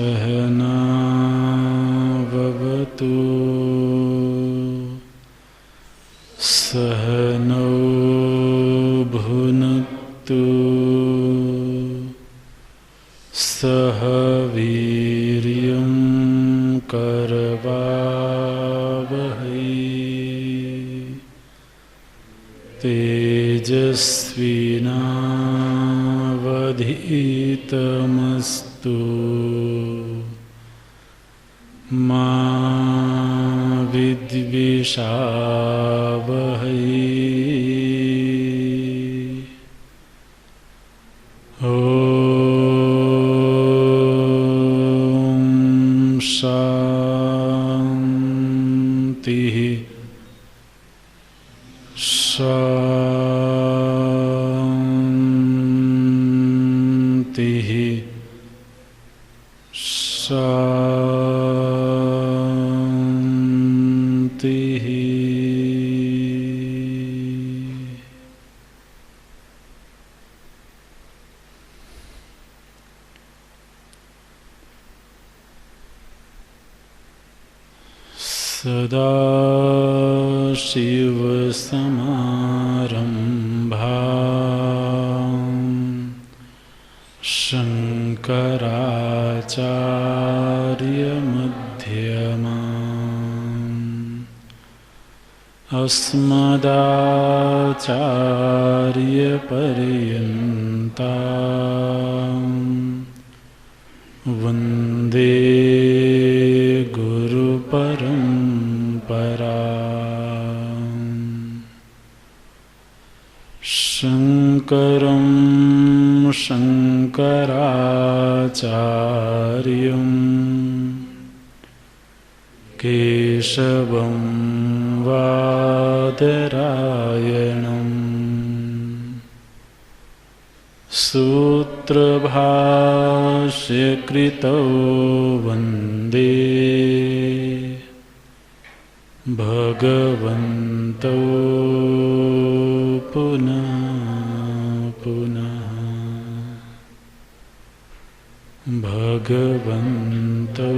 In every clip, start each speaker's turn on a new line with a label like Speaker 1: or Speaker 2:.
Speaker 1: सहनाववतु सहनौ भुनक्तु सह वीर्यं करवावहै तेजस्विनावधीतमस्तु मा विद्विषावहै। ॐ शान्तिः शान्तिः शान्तिः। सदाशिवसमारम्भां शङ्कराचार्यमध्यमाम् अस्मदाचार्यपर्यन्तां वन्दे गुरुपरम्पराम्। शङ्करं शङ्कराचार्यं केशवं बादरायणं सूत्रभाष्यकृतौ वन्दे भगवन्तौ पुनः पुनः भगवन्तौ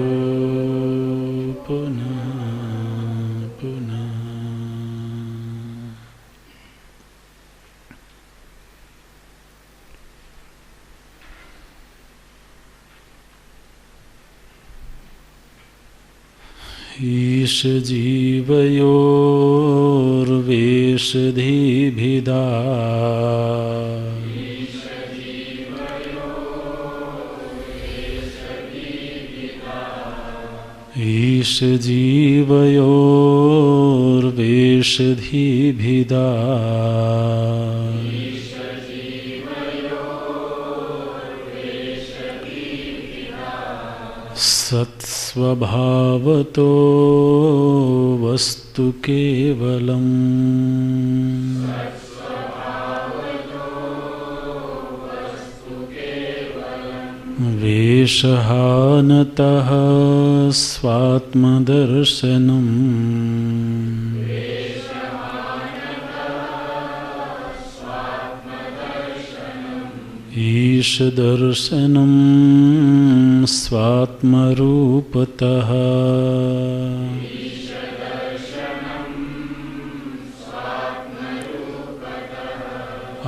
Speaker 1: पुनः पुनः। ईश जीवयोर्वेषधिभिदा ईश जीवयोर्वेषधिभिदा सत्स्वभावतो वस्तु केवलम् वेषहानतः स्वात्मदर्शनम् ईशदर्शनं स्वात्मरूपतः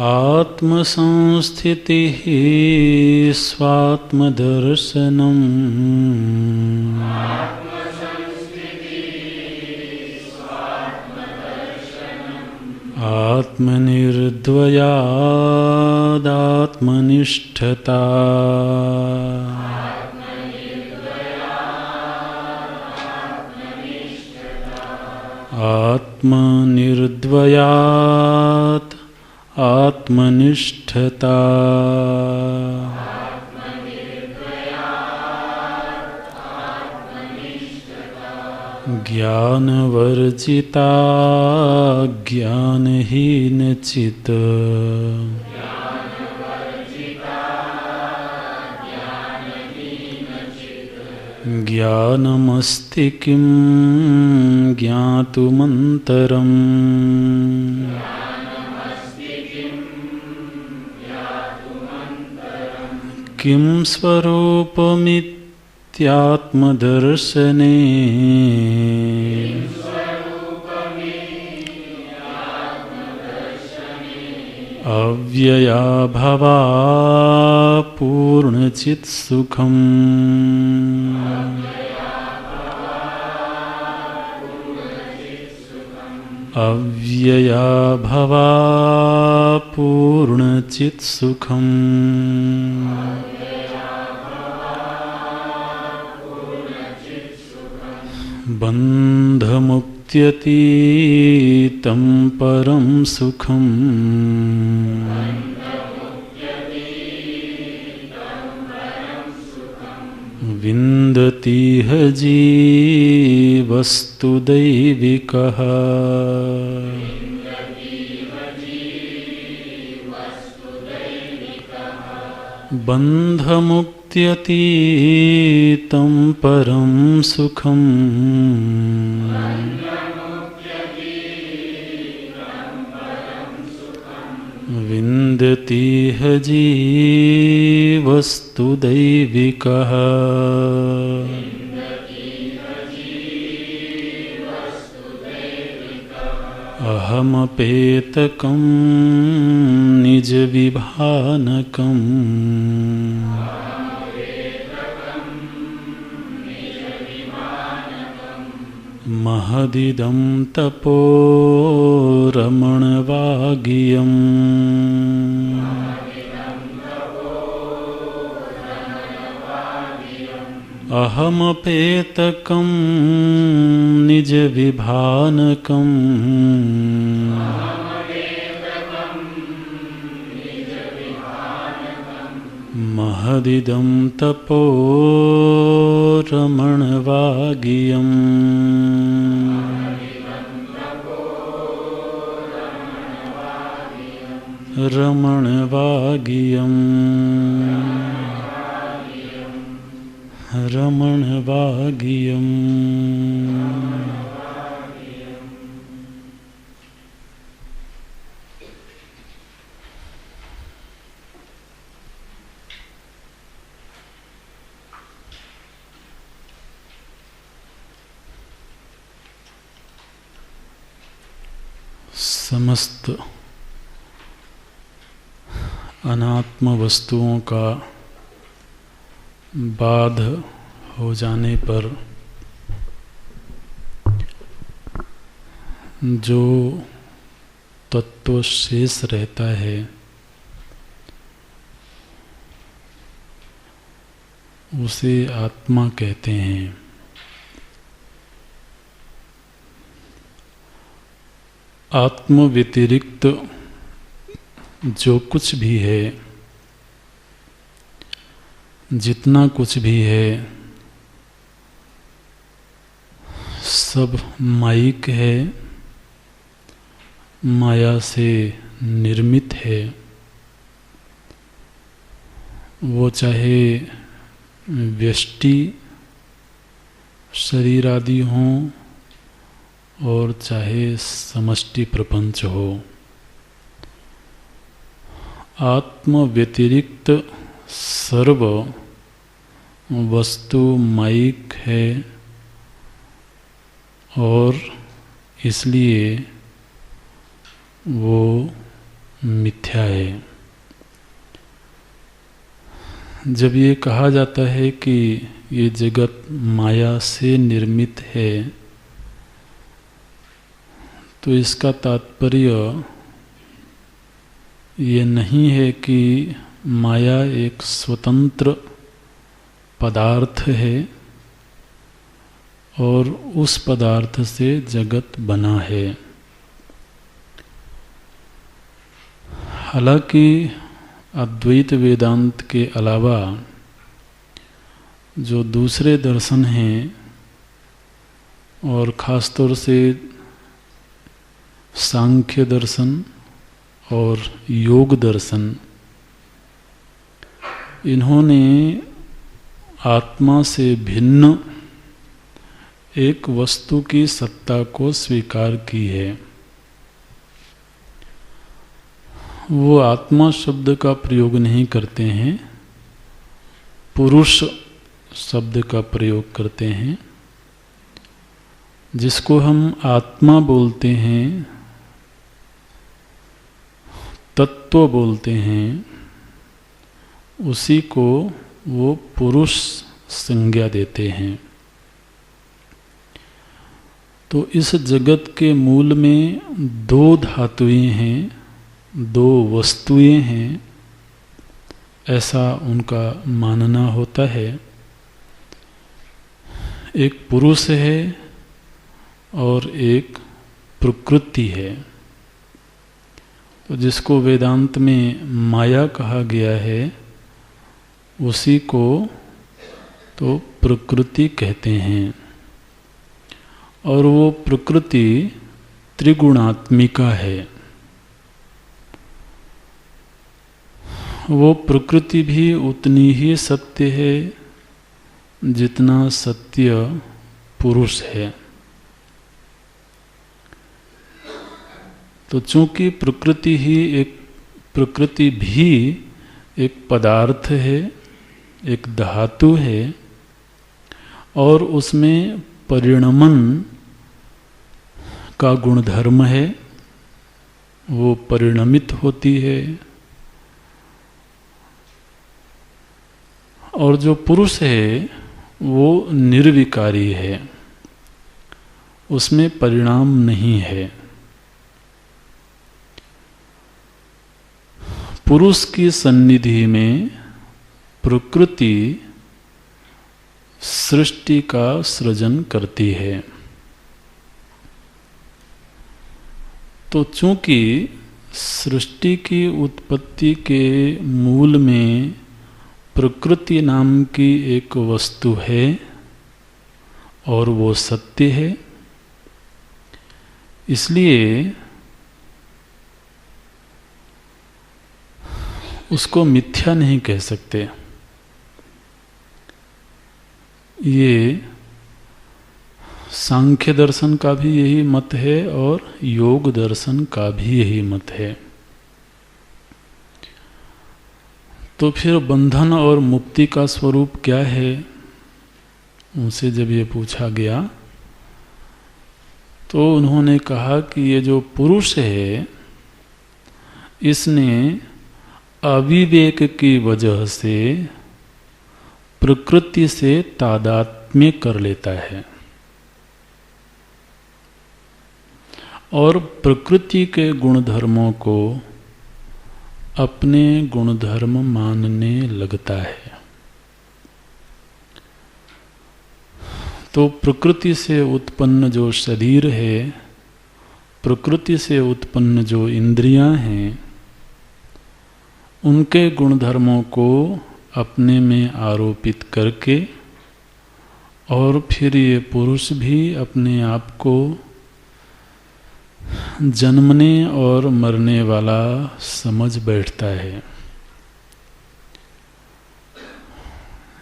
Speaker 1: आत्मसंस्थितिः स्वात्मदर्शनम् आत्मनिर्द्वयादात्मनिष्ठता आत्मनिर्द्वयात् आत्मनिष्ठता ज्ञानवर्जिता ज्ञानहीनचित् ज्ञानमस्ति किं ज्ञातुमन्तरम् किं स्वरूपमित्येतत् स्वरूपमित्यात्मदर्शने अव्यया भवा पूर्णचित्सुखम् अव्यया भवा पूर्णचित्सुखम् बन्धमुक्त्यतीतं परं सुखम् विन्दतीह जीवस्तु दैविकः बन्धमुक्त्यतीतं परं सुखम् विन्दतीह जीवस्तु दैविकः अहमपेतकं निजविभानकम् महदिदं तपो रमणवागियम् अहमपेतकं निजविभानकम् महदिदं तपो रमणवागियम् रमणवागियम् रमणवागियम् समस्त अनात्म वस्तुओं का बाध हो जाने पर जो तत्व शेष रहता है उसे आत्मा कहते हैं। आत्म व्यतिरिक्त जो कुछ भी है, जितना कुछ भी है, सब मायिक है, माया से निर्मित है। वो चाहे व्यष्टि शरीर आदि हों और चाहे समष्टि प्रपंच हो, आत्म व्यतिरिक्त सर्व वस्तु मायिक है और इसलिए वो मिथ्या है। जब ये कहा जाता है कि ये जगत माया से निर्मित है, तो इसका तात्पर्य ये नहीं है कि माया एक स्वतंत्र पदार्थ है और उस पदार्थ से जगत बना है। हालांकि अद्वैत वेदांत के अलावा जो दूसरे दर्शन हैं और ख़ासतौर से सांख्य दर्शन और योग दर्शन, इन्होंने आत्मा से भिन्न एक वस्तु की सत्ता को स्वीकार की है। वो आत्मा शब्द का प्रयोग नहीं करते हैं, पुरुष शब्द का प्रयोग करते हैं, जिसको हम आत्मा बोलते हैं, तत्व बोलते हैं, उसी को वो पुरुष संज्ञा देते हैं। तो इस जगत के मूल में दो धातुएं हैं, दो वस्तुएं हैं, ऐसा उनका मानना होता है। एक पुरुष है और एक प्रकृति है। तो जिसको वेदांत में माया कहा गया है, उसी को तो प्रकृति कहते हैं। और वो प्रकृति त्रिगुणात्मिका है। वो प्रकृति भी उतनी ही सत्य है जितना सत्य पुरुष है। तो चूंकि प्रकृति भी एक पदार्थ है, एक धातु है, और उसमें परिणमन का गुणधर्म है, वो परिणमित होती है। और जो पुरुष है वो निर्विकारी है, उसमें परिणाम नहीं है। पुरुष की सन्निधि में प्रकृति सृष्टि का सृजन करती है। तो चूंकि सृष्टि की उत्पत्ति के मूल में प्रकृति नाम की एक वस्तु है और वो सत्य है, इसलिए उसको मिथ्या नहीं कह सकते। ये सांख्य दर्शन का भी यही मत है और योग दर्शन का भी यही मत है। तो फिर बंधन और मुक्ति का स्वरूप क्या है, उनसे जब ये पूछा गया तो उन्होंने कहा कि ये जो पुरुष है, इसने अविवेक की वजह से प्रकृति से तादात्म्य कर लेता है और प्रकृति के गुणधर्मों को अपने गुणधर्म मानने लगता है। तो प्रकृति से उत्पन्न जो शरीर है, प्रकृति से उत्पन्न जो इंद्रियां हैं, उनके गुणधर्मों को अपने में आरोपित करके और फिर ये पुरुष भी अपने आप को जन्मने और मरने वाला समझ बैठता है।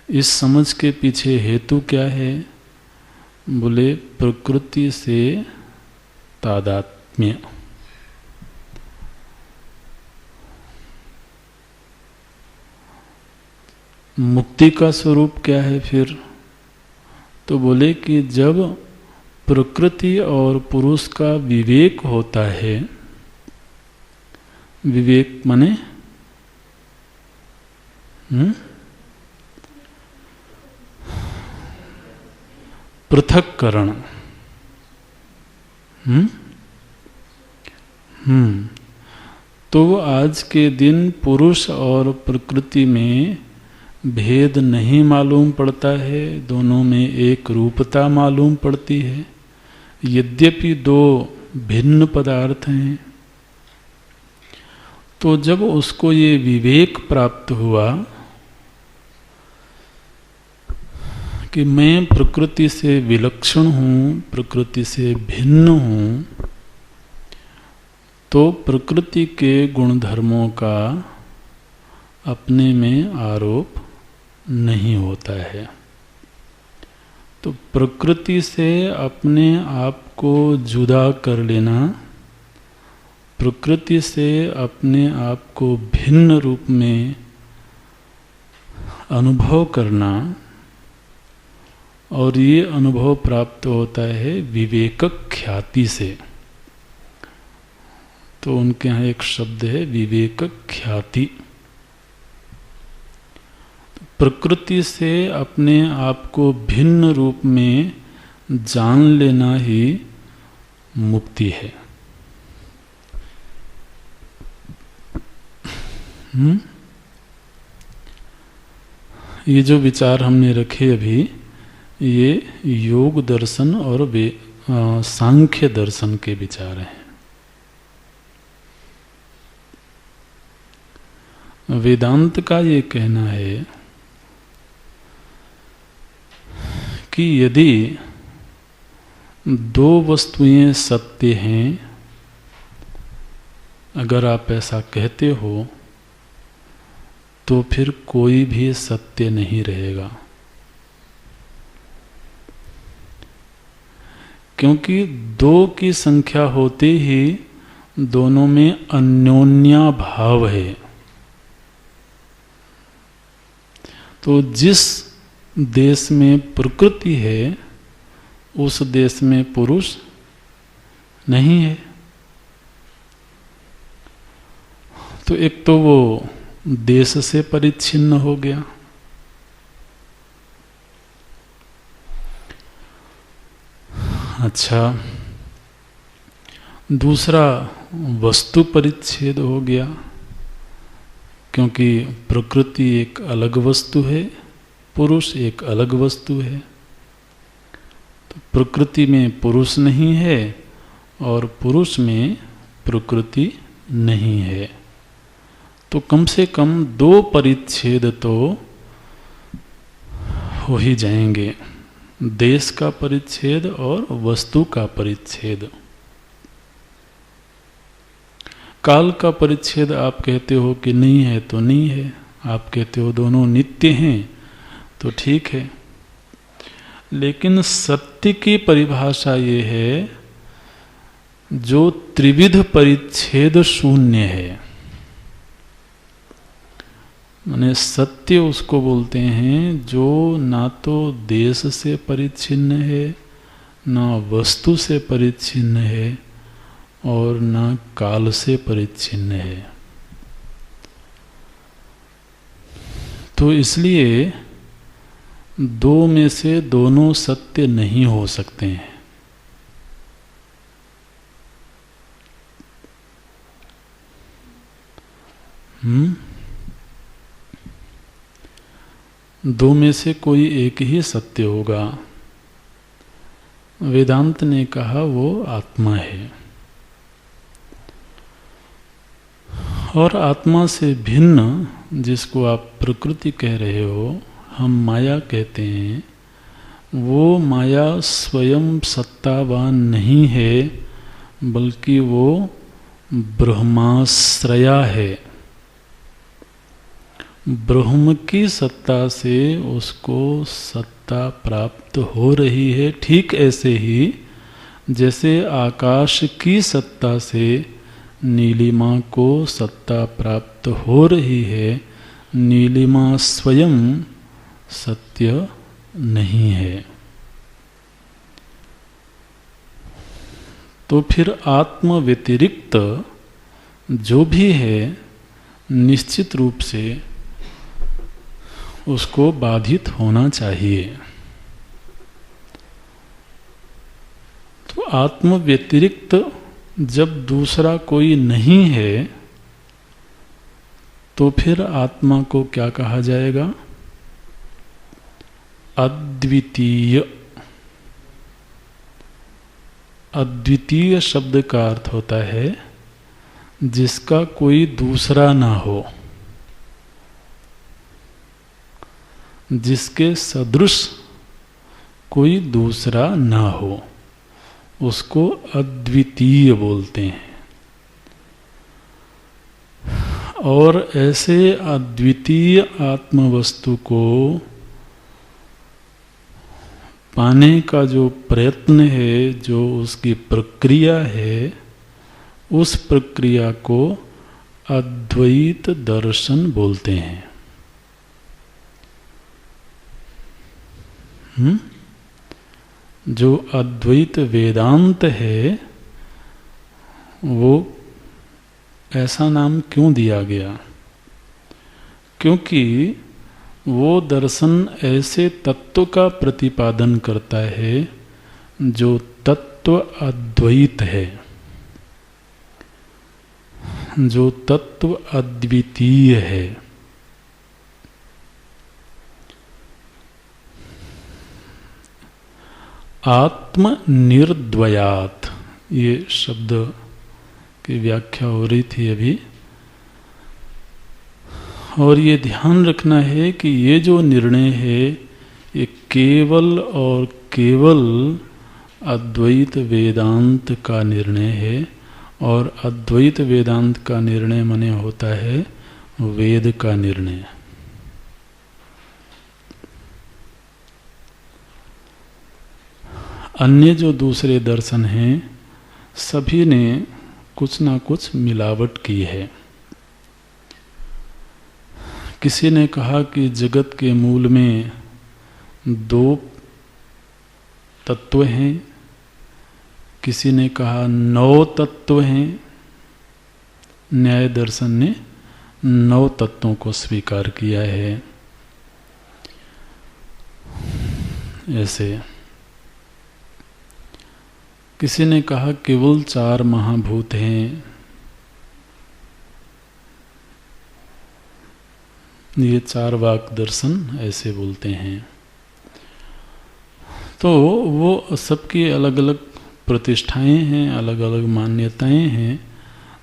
Speaker 1: इस समझ के पीछे हेतु क्या है? बोले प्रकृति से तादात्म्य। मुक्ति का स्वरूप क्या है फिर? तो बोले कि जब प्रकृति और पुरुष का विवेक होता है, विवेक माने पृथक्करण। तो आज के दिन पुरुष और प्रकृति में भेद नहीं मालूम पड़ता है, दोनों में एक रूपता मालूम पड़ती है, यद्यपि दो भिन्न पदार्थ हैं। तो जब उसको ये विवेक प्राप्त हुआ कि मैं प्रकृति से विलक्षण हूँ, प्रकृति से भिन्न हूँ, तो प्रकृति के गुणधर्मों का अपने में आरोप नहीं होता है। तो प्रकृति से अपने आप को जुदा कर लेना, प्रकृति से अपने आप को भिन्न रूप में अनुभव करना, और ये अनुभव प्राप्त होता है विवेक ख्याति से। तो उनके यहाँ एक शब्द है विवेक ख्याति। प्रकृति से अपने आप को भिन्न रूप में जान लेना ही मुक्ति है। ये जो विचार हमने रखे अभी, ये योग दर्शन और सांख्य दर्शन के विचार हैं। वेदांत का ये कहना है कि यदि दो वस्तुएं सत्य हैं, अगर आप ऐसा कहते हो तो फिर कोई भी सत्य नहीं रहेगा, क्योंकि दो की संख्या होते ही दोनों में अन्योन्या भाव है। तो जिस देश में प्रकृति है उस देश में पुरुष नहीं है। तो एक तो वो देश से परिच्छिन्न हो गया, अच्छा, दूसरा वस्तु परिच्छेद हो गया, क्योंकि प्रकृति एक अलग वस्तु है, पुरुष एक अलग वस्तु है। तो प्रकृति में पुरुष नहीं है और पुरुष में प्रकृति नहीं है। तो कम से कम दो परिच्छेद तो हो ही जाएंगे, देश का परिच्छेद और वस्तु का परिच्छेद। काल का परिच्छेद आप कहते हो कि नहीं है तो नहीं है, आप कहते हो दोनों नित्य हैं तो ठीक है। लेकिन सत्य की परिभाषा ये है जो त्रिविध परिच्छेद शून्य है। माने सत्य उसको बोलते हैं जो ना तो देश से परिच्छिन्न है, ना वस्तु से परिच्छिन्न है और ना काल से परिच्छिन्न है। तो इसलिए दो में से दोनों सत्य नहीं हो सकते हैं। दो में से कोई एक ही सत्य होगा। वेदांत ने कहा वो आत्मा है, और आत्मा से भिन्न जिसको आप प्रकृति कह रहे हो, हम माया कहते हैं, वो माया स्वयं सत्तावान नहीं है, बल्कि वो ब्रह्माश्रया है। ब्रह्म की सत्ता से उसको सत्ता प्राप्त हो रही है। ठीक ऐसे ही जैसे आकाश की सत्ता से नीलिमा को सत्ता प्राप्त हो रही है, नीलिमा स्वयं सत्य नहीं है। तो फिर आत्म व्यतिरिक्त जो भी है निश्चित रूप से उसको बाधित होना चाहिए। तो आत्म व्यतिरिक्त जब दूसरा कोई नहीं है तो फिर आत्मा को क्या कहा जाएगा? अद्वितीय। अद्वितीय शब्द का अर्थ होता है जिसका कोई दूसरा ना हो, जिसके सदृश कोई दूसरा ना हो, उसको अद्वितीय बोलते हैं। और ऐसे अद्वितीय आत्मवस्तु को पाने का जो प्रयत्न है, जो उसकी प्रक्रिया है, उस प्रक्रिया को अद्वैत दर्शन बोलते हैं। जो अद्वैत वेदांत है वो ऐसा नाम क्यों दिया गया? क्योंकि वो दर्शन ऐसे तत्व का प्रतिपादन करता है जो तत्व अद्वैत है, जो तत्व अद्वितीय है। आत्म निर्द्वयात्, ये शब्द की व्याख्या हो रही थी अभी, और ये ध्यान रखना है कि ये जो निर्णय है ये केवल और केवल अद्वैत वेदांत का निर्णय है, और अद्वैत वेदांत का निर्णय माने होता है वेद का निर्णय। अन्य जो दूसरे दर्शन हैं सभी ने कुछ ना कुछ मिलावट की है। किसी ने कहा कि जगत के मूल में 2 तत्व हैं, किसी ने कहा 9 तत्व हैं। न्याय दर्शन ने 9 तत्वों को स्वीकार किया है। ऐसे किसी ने कहा केवल 4 महाभूत हैं। ये 4 वाक दर्शन ऐसे बोलते हैं। तो वो सबकी अलग अलग प्रतिष्ठाएं हैं, अलग अलग मान्यताएं हैं,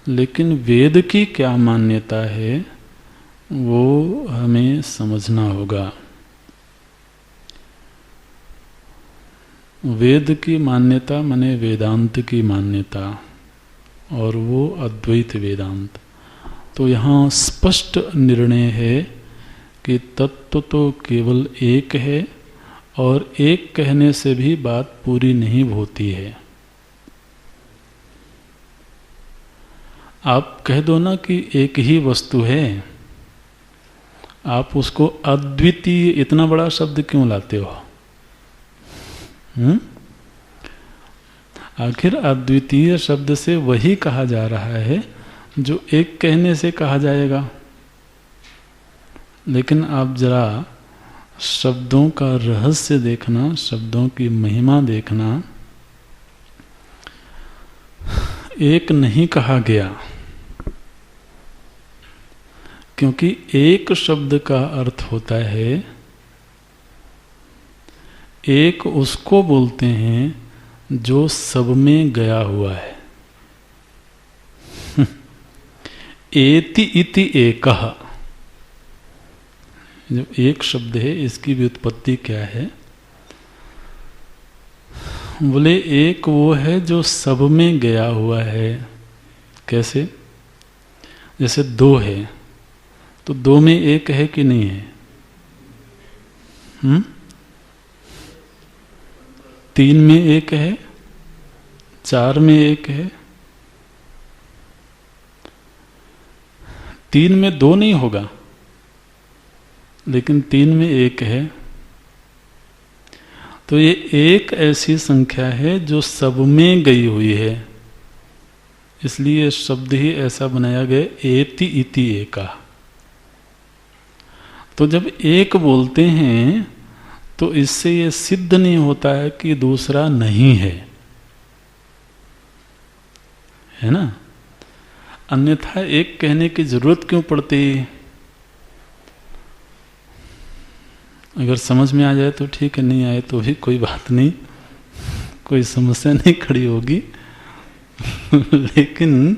Speaker 1: लेकिन वेद की क्या मान्यता है वो हमें समझना होगा। वेद की मान्यता माने वेदांत की मान्यता, और वो अद्वैत वेदांत। तो यहाँ स्पष्ट निर्णय है कि तत्व तो केवल एक है, और एक कहने से भी बात पूरी नहीं होती है। आप कह दो ना कि एक ही वस्तु है, आप उसको अद्वितीय इतना बड़ा शब्द क्यों लाते हो? आखिर अद्वितीय शब्द से वही कहा जा रहा है जो एक कहने से कहा जाएगा। लेकिन आप जरा शब्दों का रहस्य देखना, शब्दों की महिमा देखना। एक नहीं कहा गया क्योंकि एक शब्द का अर्थ होता है, एक उसको बोलते हैं जो सब में गया हुआ है। एति इति एकः, जो एक शब्द है इसकी व्युत्पत्ति क्या है? बोले एक वो है जो सब में गया हुआ है। कैसे? जैसे 2 है तो 2 में एक है कि नहीं है? 3 में एक है, 4 में एक है। 3 में 2 नहीं होगा, लेकिन 3 में एक है। तो ये एक ऐसी संख्या है जो सब में गई हुई है, इसलिए शब्द ही ऐसा बनाया गया, एति इति एका। तो जब एक बोलते हैं तो इससे ये सिद्ध नहीं होता है कि दूसरा नहीं है, है ना? अन्यथा एक कहने की जरूरत क्यों पड़ती? अगर समझ में आ जाए तो ठीक है, नहीं आए तो भी कोई बात नहीं, कोई समस्या नहीं खड़ी होगी। लेकिन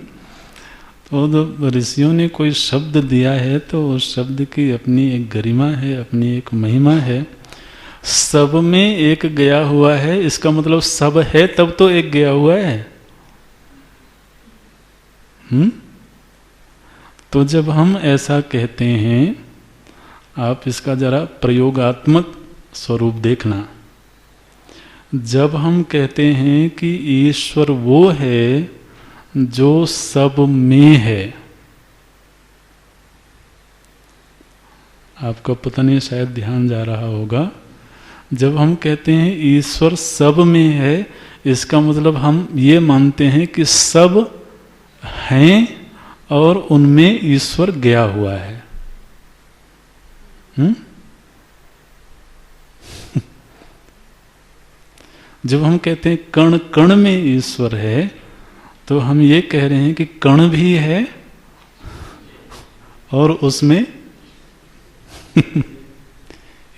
Speaker 1: तो ऋषियों ने कोई शब्द दिया है तो उस शब्द की अपनी एक गरिमा है, अपनी एक महिमा है। सब में एक गया हुआ है, इसका मतलब सब है तब तो एक गया हुआ है। तो जब हम ऐसा कहते हैं, आप इसका जरा प्रयोगात्मक स्वरूप देखना। जब हम कहते हैं कि ईश्वर वो है जो सब में है, आपका पता नहीं शायद ध्यान जा रहा होगा, जब हम कहते हैं ईश्वर सब में है, इसका मतलब हम ये मानते हैं कि सब हैं और उनमें ईश्वर गया हुआ है। जब हम कहते हैं कण कण में ईश्वर है, तो हम ये कह रहे हैं कि कण भी है और उसमें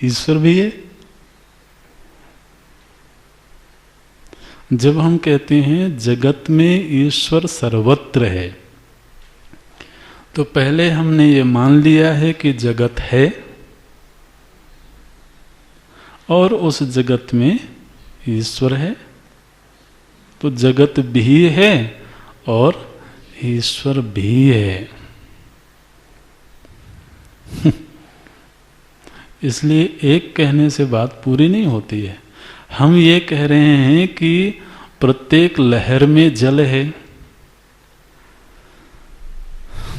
Speaker 1: ईश्वर भी है। जब हम कहते हैं जगत में ईश्वर सर्वत्र है, तो पहले हमने ये मान लिया है कि जगत है और उस जगत में ईश्वर है, तो जगत भी है और ईश्वर भी है। इसलिए एक कहने से बात पूरी नहीं होती है। हम ये कह रहे हैं कि प्रत्येक लहर में जल है,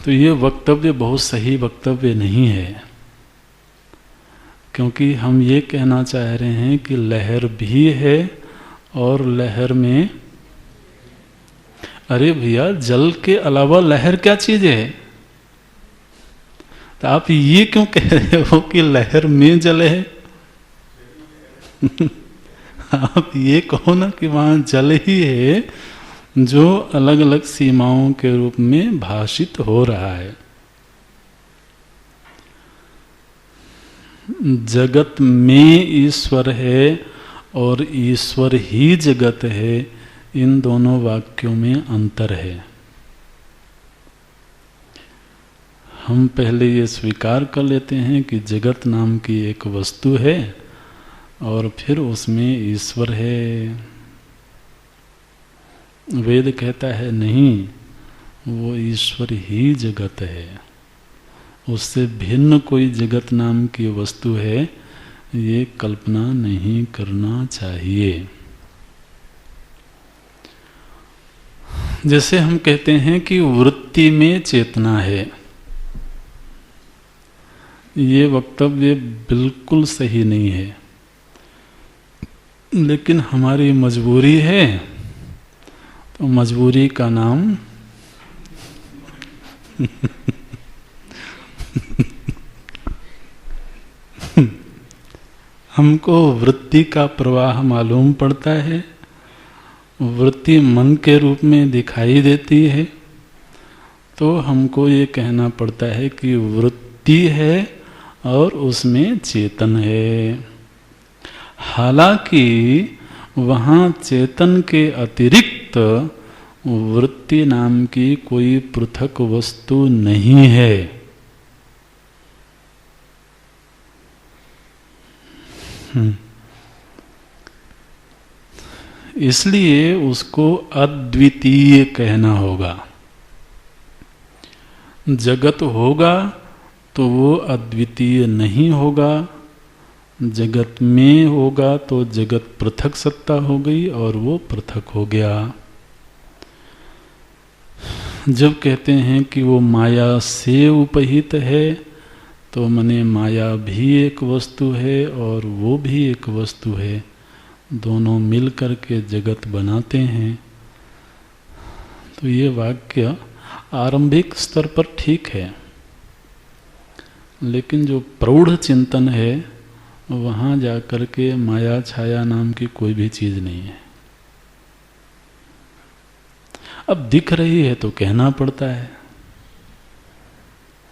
Speaker 1: तो ये वक्तव्य बहुत सही वक्तव्य नहीं है, क्योंकि हम ये कहना चाह रहे हैं कि लहर भी है और लहर में, अरे भैया जल के अलावा लहर क्या चीज है? तो आप ये क्यों कह रहे हो कि लहर में जल है? आप ये कहो ना कि वहां जल ही है जो अलग अलग सीमाओं के रूप में भाषित हो रहा है। जगत में ईश्वर है और ईश्वर ही जगत है, इन दोनों वाक्यों में अंतर है। हम पहले ये स्वीकार कर लेते हैं कि जगत नाम की एक वस्तु है और फिर उसमें ईश्वर है। वेद कहता है नहीं, वो ईश्वर ही जगत है, उससे भिन्न कोई जगत नाम की वस्तु है, ये कल्पना नहीं करना चाहिए। जैसे हम कहते हैं कि वृत्ति में चेतना है, ये वक्तव्य बिल्कुल सही नहीं है, लेकिन हमारी मजबूरी है, तो मजबूरी का नाम हमको वृत्ति का प्रवाह मालूम पड़ता है, वृत्ति मन के रूप में दिखाई देती है, तो हमको ये कहना पड़ता है कि वृत्ति है और उसमें चेतन है। हालांकि वहाँ चेतन के अतिरिक्त वृत्ति नाम की कोई पृथक वस्तु नहीं है। इसलिए उसको अद्वितीय कहना होगा। जगत होगा तो वो अद्वितीय नहीं होगा, जगत में होगा तो जगत पृथक सत्ता हो गई और वो पृथक हो गया। जब कहते हैं कि वो माया से उपहित है, तो मने माया भी एक वस्तु है और वो भी एक वस्तु है, दोनों मिल करके जगत बनाते हैं। तो ये वाक्य आरंभिक स्तर पर ठीक है, लेकिन जो प्रौढ़ चिंतन है वहाँ जाकर के माया छाया नाम की कोई भी चीज़ नहीं है। अब दिख रही है तो कहना पड़ता है,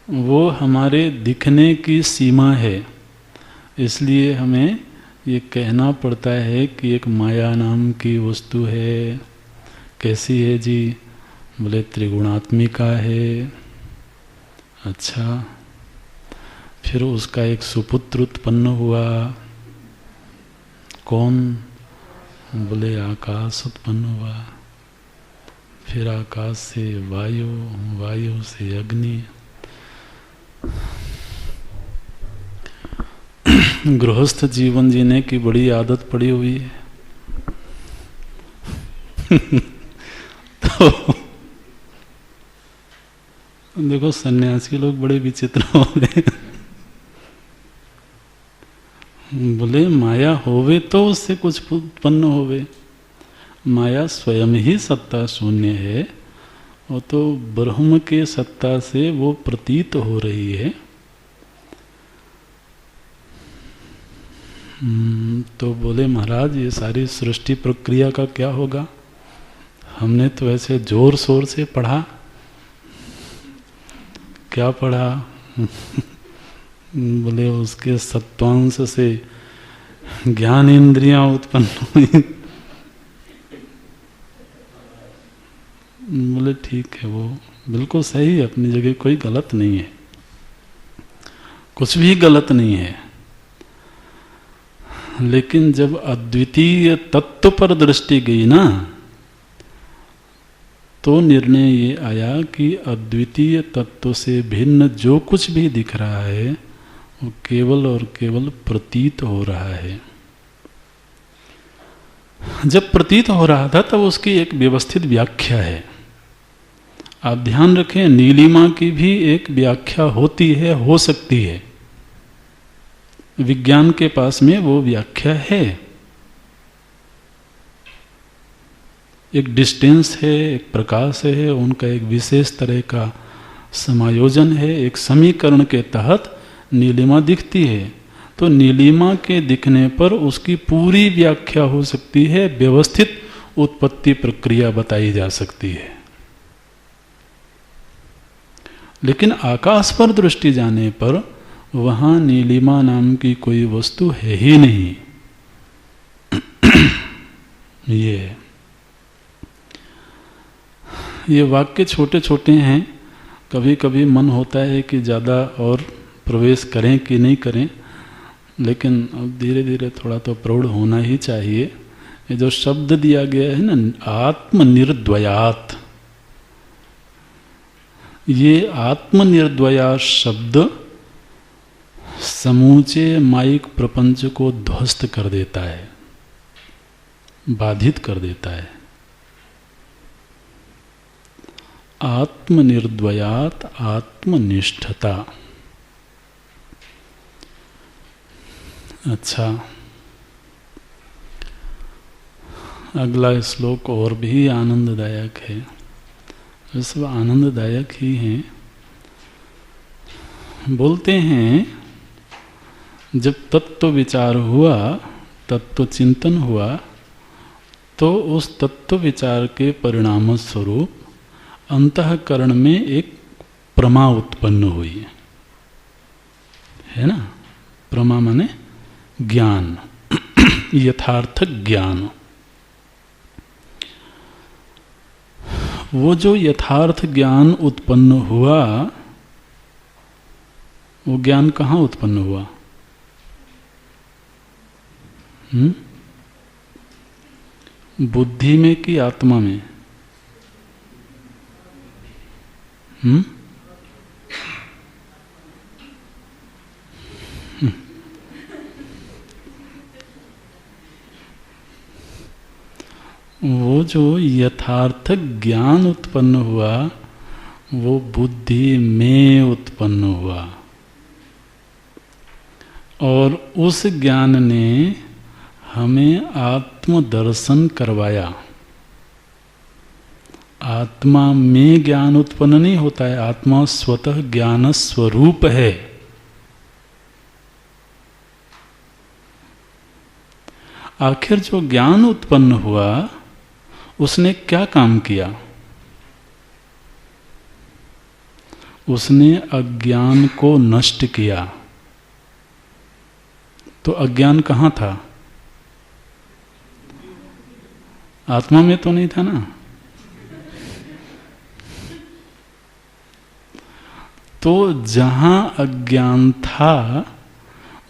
Speaker 1: वो हमारे दिखने की सीमा है, इसलिए हमें ये कहना पड़ता है कि एक माया नाम की वस्तु है। कैसी है जी? बोले त्रिगुणात्मिका है। अच्छा, फिर उसका एक सुपुत्र उत्पन्न हुआ। कौन? बोले आकाश उत्पन्न हुआ, फिर आकाश से वायु, वायु से अग्नि। गृहस्थ जीवन जीने की बड़ी आदत पड़ी हुई है। तो देखो सन्यासी लोग बड़े विचित्र हो गए। बोले माया होवे तो उससे कुछ उत्पन्न होवे। माया स्वयं ही सत्ता शून्य है, वो तो ब्रह्म के सत्ता से वो प्रतीत हो रही है। तो बोले महाराज ये सारी सृष्टि प्रक्रिया का क्या होगा? हमने तो ऐसे जोर शोर से पढ़ा। क्या पढ़ा? बोले उसके सत्वांश से ज्ञान इंद्रियां उत्पन्न हुई। बोले ठीक है, वो बिल्कुल सही है, अपनी जगह कोई गलत नहीं है, कुछ भी गलत नहीं है। लेकिन जब अद्वितीय तत्व पर दृष्टि गई ना, तो निर्णय ये आया कि अद्वितीय तत्व से भिन्न जो कुछ भी दिख रहा है वो केवल और केवल प्रतीत हो रहा है। जब प्रतीत हो रहा था तब उसकी एक व्यवस्थित व्याख्या है। आप ध्यान रखें, नीलिमा की भी एक व्याख्या होती है, हो सकती है। विज्ञान के पास में वो व्याख्या है। एक डिस्टेंस है, एक प्रकाश है, उनका एक विशेष तरह का समायोजन है, एक समीकरण के तहत नीलिमा दिखती है। तो नीलिमा के दिखने पर उसकी पूरी व्याख्या हो सकती है, व्यवस्थित उत्पत्ति प्रक्रिया बताई जा सकती है। लेकिन आकाश पर दृष्टि जाने पर वहां नीलिमा नाम की कोई वस्तु है ही नहीं। ये वाक्य छोटे छोटे हैं, कभी कभी मन होता है कि ज़्यादा और प्रवेश करें कि नहीं करें, लेकिन अब धीरे धीरे थोड़ा तो प्रौढ़ होना ही चाहिए। ये जो शब्द दिया गया है ना, आत्मनिर्द्वयात्, ये आत्मनिर्द्वया शब्द समूचे माइक प्रपंच को ध्वस्त कर देता है, बाधित कर देता है। आत्मनिर्द्वयात् आत्मनिष्ठता। अच्छा, अगला श्लोक और भी आनंददायक है। ये सब आनंददायक ही हैं। बोलते हैं जब तत्व विचार हुआ, तत्व चिंतन हुआ, तो उस तत्व विचार के परिणाम स्वरूप अंतःकरण में एक प्रमा उत्पन्न हुई है ना। प्रमा माने ज्ञान, यथार्थ ज्ञान। वो जो यथार्थ ज्ञान उत्पन्न हुआ, वो ज्ञान कहाँ उत्पन्न हुआ? बुद्धि में कि आत्मा में? वो जो यथार्थ ज्ञान उत्पन्न हुआ वो बुद्धि में उत्पन्न हुआ, और उस ज्ञान ने हमें आत्मदर्शन करवाया। आत्मा में ज्ञान उत्पन्न नहीं होता है, आत्मा स्वतः ज्ञान स्वरूप है। आखिर जो ज्ञान उत्पन्न हुआ उसने क्या काम किया? उसने अज्ञान को नष्ट किया। तो अज्ञान कहाँ था? आत्मा में तो नहीं था ना। तो जहां अज्ञान था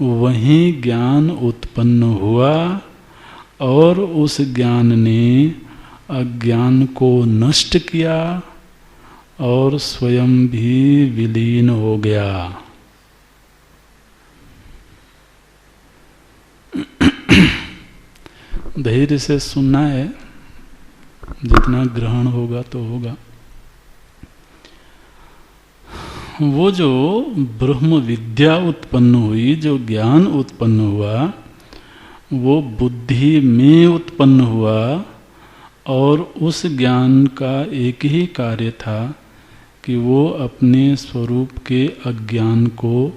Speaker 1: वहीं ज्ञान उत्पन्न हुआ, और उस ज्ञान ने अज्ञान को नष्ट किया और स्वयं भी विलीन हो गया। धैर्य से सुनना है, जितना ग्रहण होगा तो होगा। वो जो ब्रह्म विद्या उत्पन्न हुई, जो ज्ञान उत्पन्न हुआ, वो बुद्धि में उत्पन्न हुआ और उस ज्ञान का एक ही कार्य था कि वो अपने स्वरूप के अज्ञान को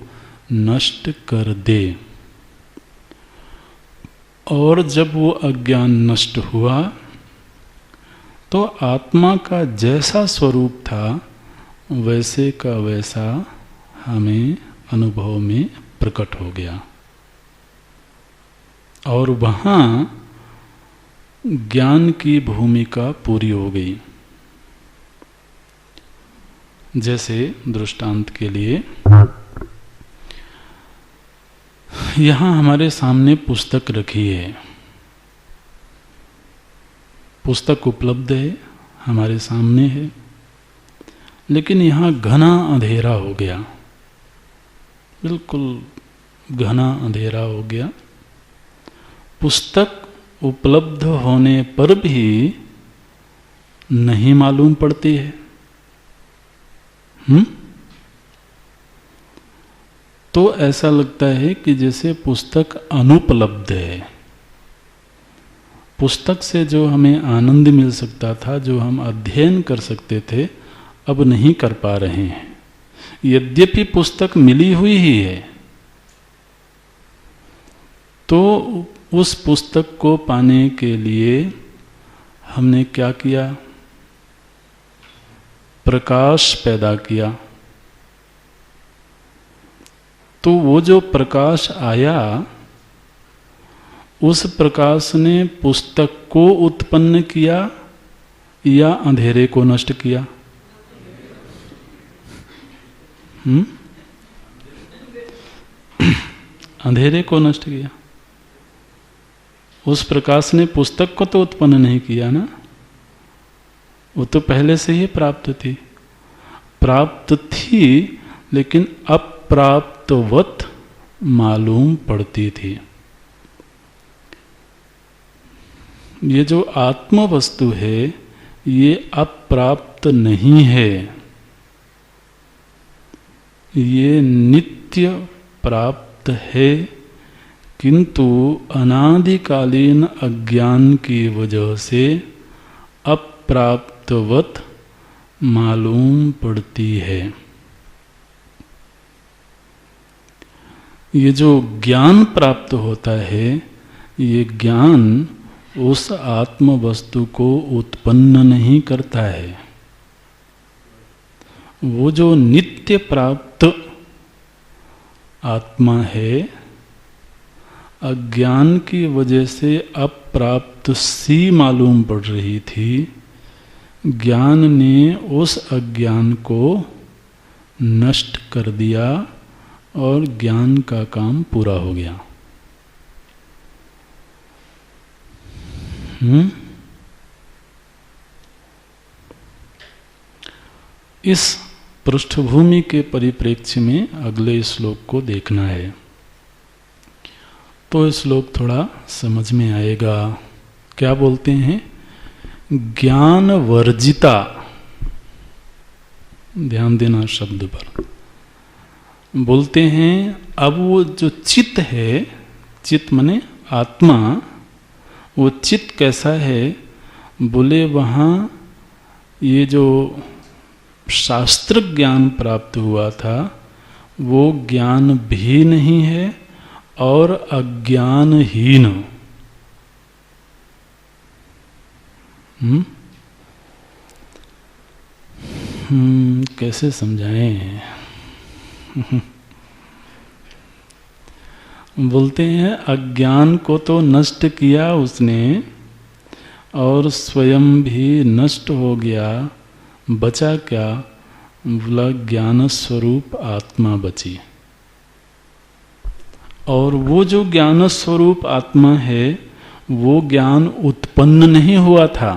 Speaker 1: नष्ट कर दे। और जब वो अज्ञान नष्ट हुआ तो आत्मा का जैसा स्वरूप था वैसे का वैसा हमें अनुभव में प्रकट हो गया। और वहाँ ज्ञान की भूमिका पूरी हो गई। जैसे दृष्टांत के लिए, यहाँ हमारे सामने पुस्तक रखी है, पुस्तक उपलब्ध है, हमारे सामने है, लेकिन यहाँ घना अंधेरा हो गया, बिल्कुल घना अंधेरा हो गया। पुस्तक उपलब्ध होने पर भी नहीं मालूम पड़ती है। तो ऐसा लगता है कि जैसे पुस्तक अनुपलब्ध है। पुस्तक से जो हमें आनंद मिल सकता था, जो हम अध्ययन कर सकते थे, अब नहीं कर पा रहे हैं। यद्यपि पुस्तक मिली हुई ही है, तो उस पुस्तक को पाने के लिए हमने क्या किया? प्रकाश पैदा किया। तो वो जो प्रकाश आया, उस प्रकाश ने पुस्तक को उत्पन्न किया या अंधेरे को नष्ट किया? अंधेरे को नष्ट किया। उस प्रकाश ने पुस्तक को तो उत्पन्न नहीं किया ना, वो तो पहले से ही प्राप्त थी। प्राप्त थी लेकिन अप्राप्तवत मालूम पड़ती थी। ये जो आत्म वस्तु है ये अप्राप्त नहीं है, ये नित्य प्राप्त है, किंतु अनादिकालीन अज्ञान की वजह से अप्राप्तवत मालूम पड़ती है। ये जो ज्ञान प्राप्त होता है, ये ज्ञान उस आत्म वस्तु को उत्पन्न नहीं करता है। वो जो नित्य प्राप्त आत्मा है, अज्ञान की वजह से अप्राप्त सी मालूम पड़ रही थी। ज्ञान ने उस अज्ञान को नष्ट कर दिया और ज्ञान का काम पूरा हो गया। इस पृष्ठभूमि के परिप्रेक्ष्य में अगले श्लोक को देखना है, तो श्लोक थोड़ा समझ में आएगा। क्या बोलते हैं? ज्ञान वर्जिता, ध्यान देना शब्द पर। बोलते हैं अब वो जो चित्त है, चित्त माने आत्मा, वो चित्त कैसा है? बोले वहाँ ये जो शास्त्र ज्ञान प्राप्त हुआ था वो ज्ञान भी नहीं है और अज्ञानहीन। कैसे समझाएं? बोलते हैं अज्ञान को तो नष्ट किया उसने और स्वयं भी नष्ट हो गया, बचा क्या? बोला ज्ञान स्वरूप आत्मा बची। और वो जो ज्ञान स्वरूप आत्मा है वो ज्ञान उत्पन्न नहीं हुआ था।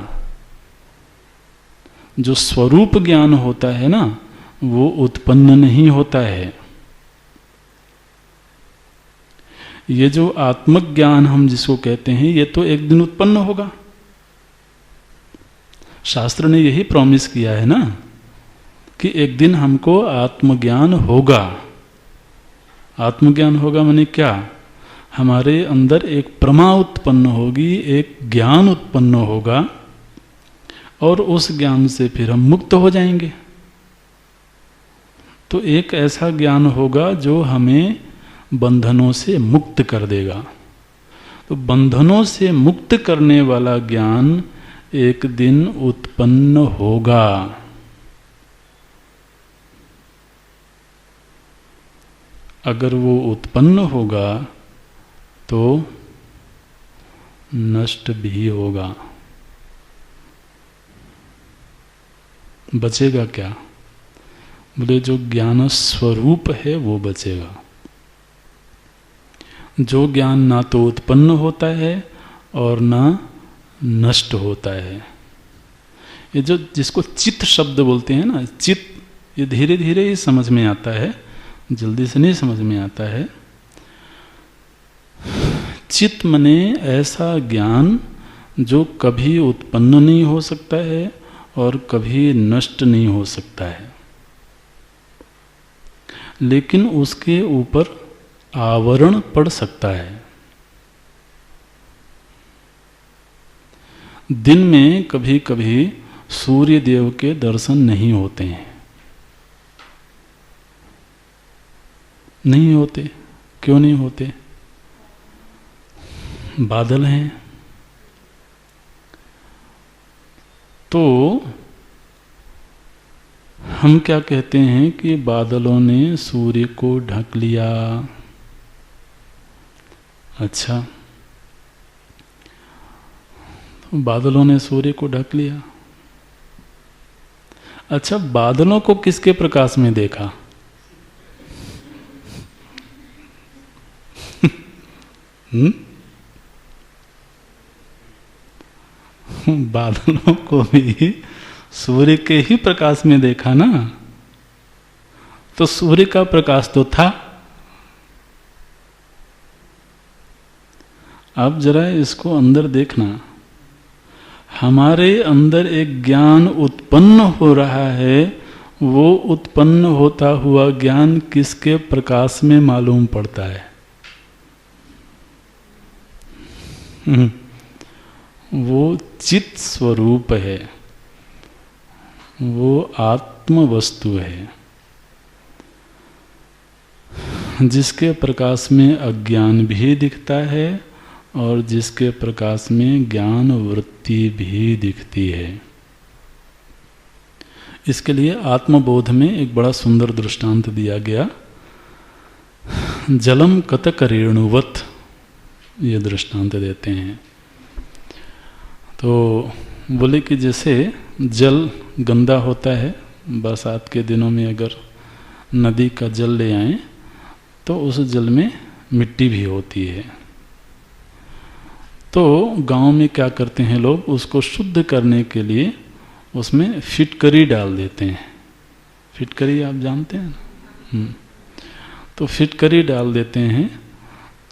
Speaker 1: जो स्वरूप ज्ञान होता है ना, वो उत्पन्न नहीं होता है। ये जो आत्मक ज्ञान हम जिसको कहते हैं, ये तो एक दिन उत्पन्न होगा। शास्त्र ने यही प्रॉमिस किया है ना कि एक दिन हमको आत्मज्ञान होगा। आत्मज्ञान होगा माने क्या? हमारे अंदर एक प्रमा उत्पन्न होगी, एक ज्ञान उत्पन्न होगा, और उस ज्ञान से फिर हम मुक्त हो जाएंगे। तो एक ऐसा ज्ञान होगा जो हमें बंधनों से मुक्त कर देगा। तो बंधनों से मुक्त करने वाला ज्ञान एक दिन उत्पन्न होगा। अगर वो उत्पन्न होगा तो नष्ट भी होगा। बचेगा क्या? बोले जो ज्ञान स्वरूप है वो बचेगा। जो ज्ञान ना तो उत्पन्न होता है और ना नष्ट होता है। ये जो जिसको चित्त शब्द बोलते हैं ना, चित्त, ये धीरे धीरे ही समझ में आता है, जल्दी से नहीं समझ में आता है। चित्त मने ऐसा ज्ञान जो कभी उत्पन्न नहीं हो सकता है और कभी नष्ट नहीं हो सकता है, लेकिन उसके ऊपर आवरण पड़ सकता है। दिन में कभी कभी सूर्य देव के दर्शन नहीं होते हैं। नहीं होते। क्यों नहीं होते? बादल हैं। तो हम क्या कहते हैं कि बादलों ने सूर्य को ढक लिया। अच्छा, तो बादलों ने सूर्य को ढक लिया। अच्छा, बादलों को किसके प्रकाश में देखा? बादलों को भी सूर्य के ही प्रकाश में देखा ना। तो सूर्य का प्रकाश तो था। अब जरा इसको अंदर देखना। हमारे अंदर एक ज्ञान उत्पन्न हो रहा है, वो उत्पन्न होता हुआ ज्ञान किसके प्रकाश में मालूम पड़ता है? वो चित स्वरूप है, वो आत्म वस्तु है, जिसके प्रकाश में अज्ञान भी दिखता है और जिसके प्रकाश में ज्ञान वृत्ति भी दिखती है। इसके लिए आत्मबोध में एक बड़ा सुंदर दृष्टांत दिया गया। जलम कतक रेणुवत, ये दृष्टांत देते हैं। तो बोले कि जैसे जल गंदा होता है, बरसात के दिनों में अगर नदी का जल ले आए तो उस जल में मिट्टी भी होती है। तो गांव में क्या करते हैं लोग, उसको शुद्ध करने के लिए उसमें फिटकरी डाल देते हैं। फिटकरी आप जानते हैं ना? तो फिटकरी डाल देते हैं।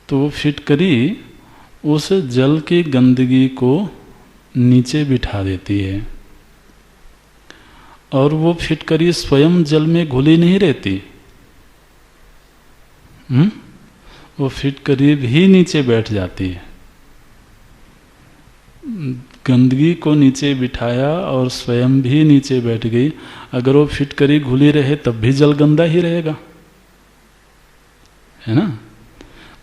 Speaker 1: तो वो फिटकरी उस जल की गंदगी को नीचे बिठा देती है, और वो फिटकरी स्वयं जल में घुली नहीं रहती। वो फिटकरी भी नीचे बैठ जाती है। गंदगी को नीचे बिठाया और स्वयं भी नीचे बैठ गई। अगर वो फिटकरी घुली रहे तब भी जल गंदा ही रहेगा, है ना।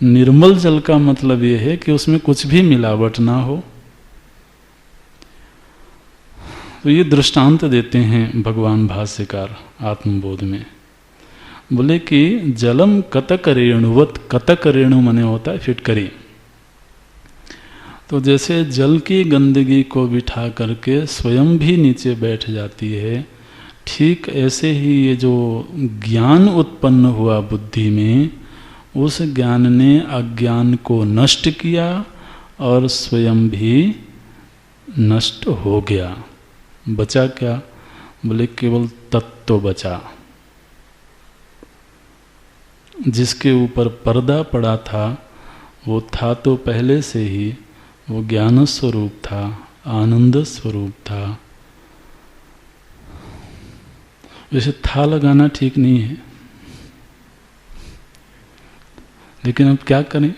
Speaker 1: निर्मल जल का मतलब ये है कि उसमें कुछ भी मिलावट ना हो। तो ये दृष्टांत देते हैं भगवान भाष्यकार आत्मबोध में। बोले कि जलम कतक रेणुवत, कतक रेणु मने होता है फिटकरी। तो जैसे जल की गंदगी को बिठा करके स्वयं भी नीचे बैठ जाती है, ठीक ऐसे ही ये जो ज्ञान उत्पन्न हुआ बुद्धि में, उस ज्ञान ने अज्ञान को नष्ट किया और स्वयं भी नष्ट हो गया। बचा क्या? बोले केवल तत्व बचा। जिसके ऊपर पर्दा पड़ा था वो था तो पहले से ही, वो ज्ञान स्वरूप था, आनंद स्वरूप था। वैसे था लगाना ठीक नहीं है, लेकिन अब क्या करें?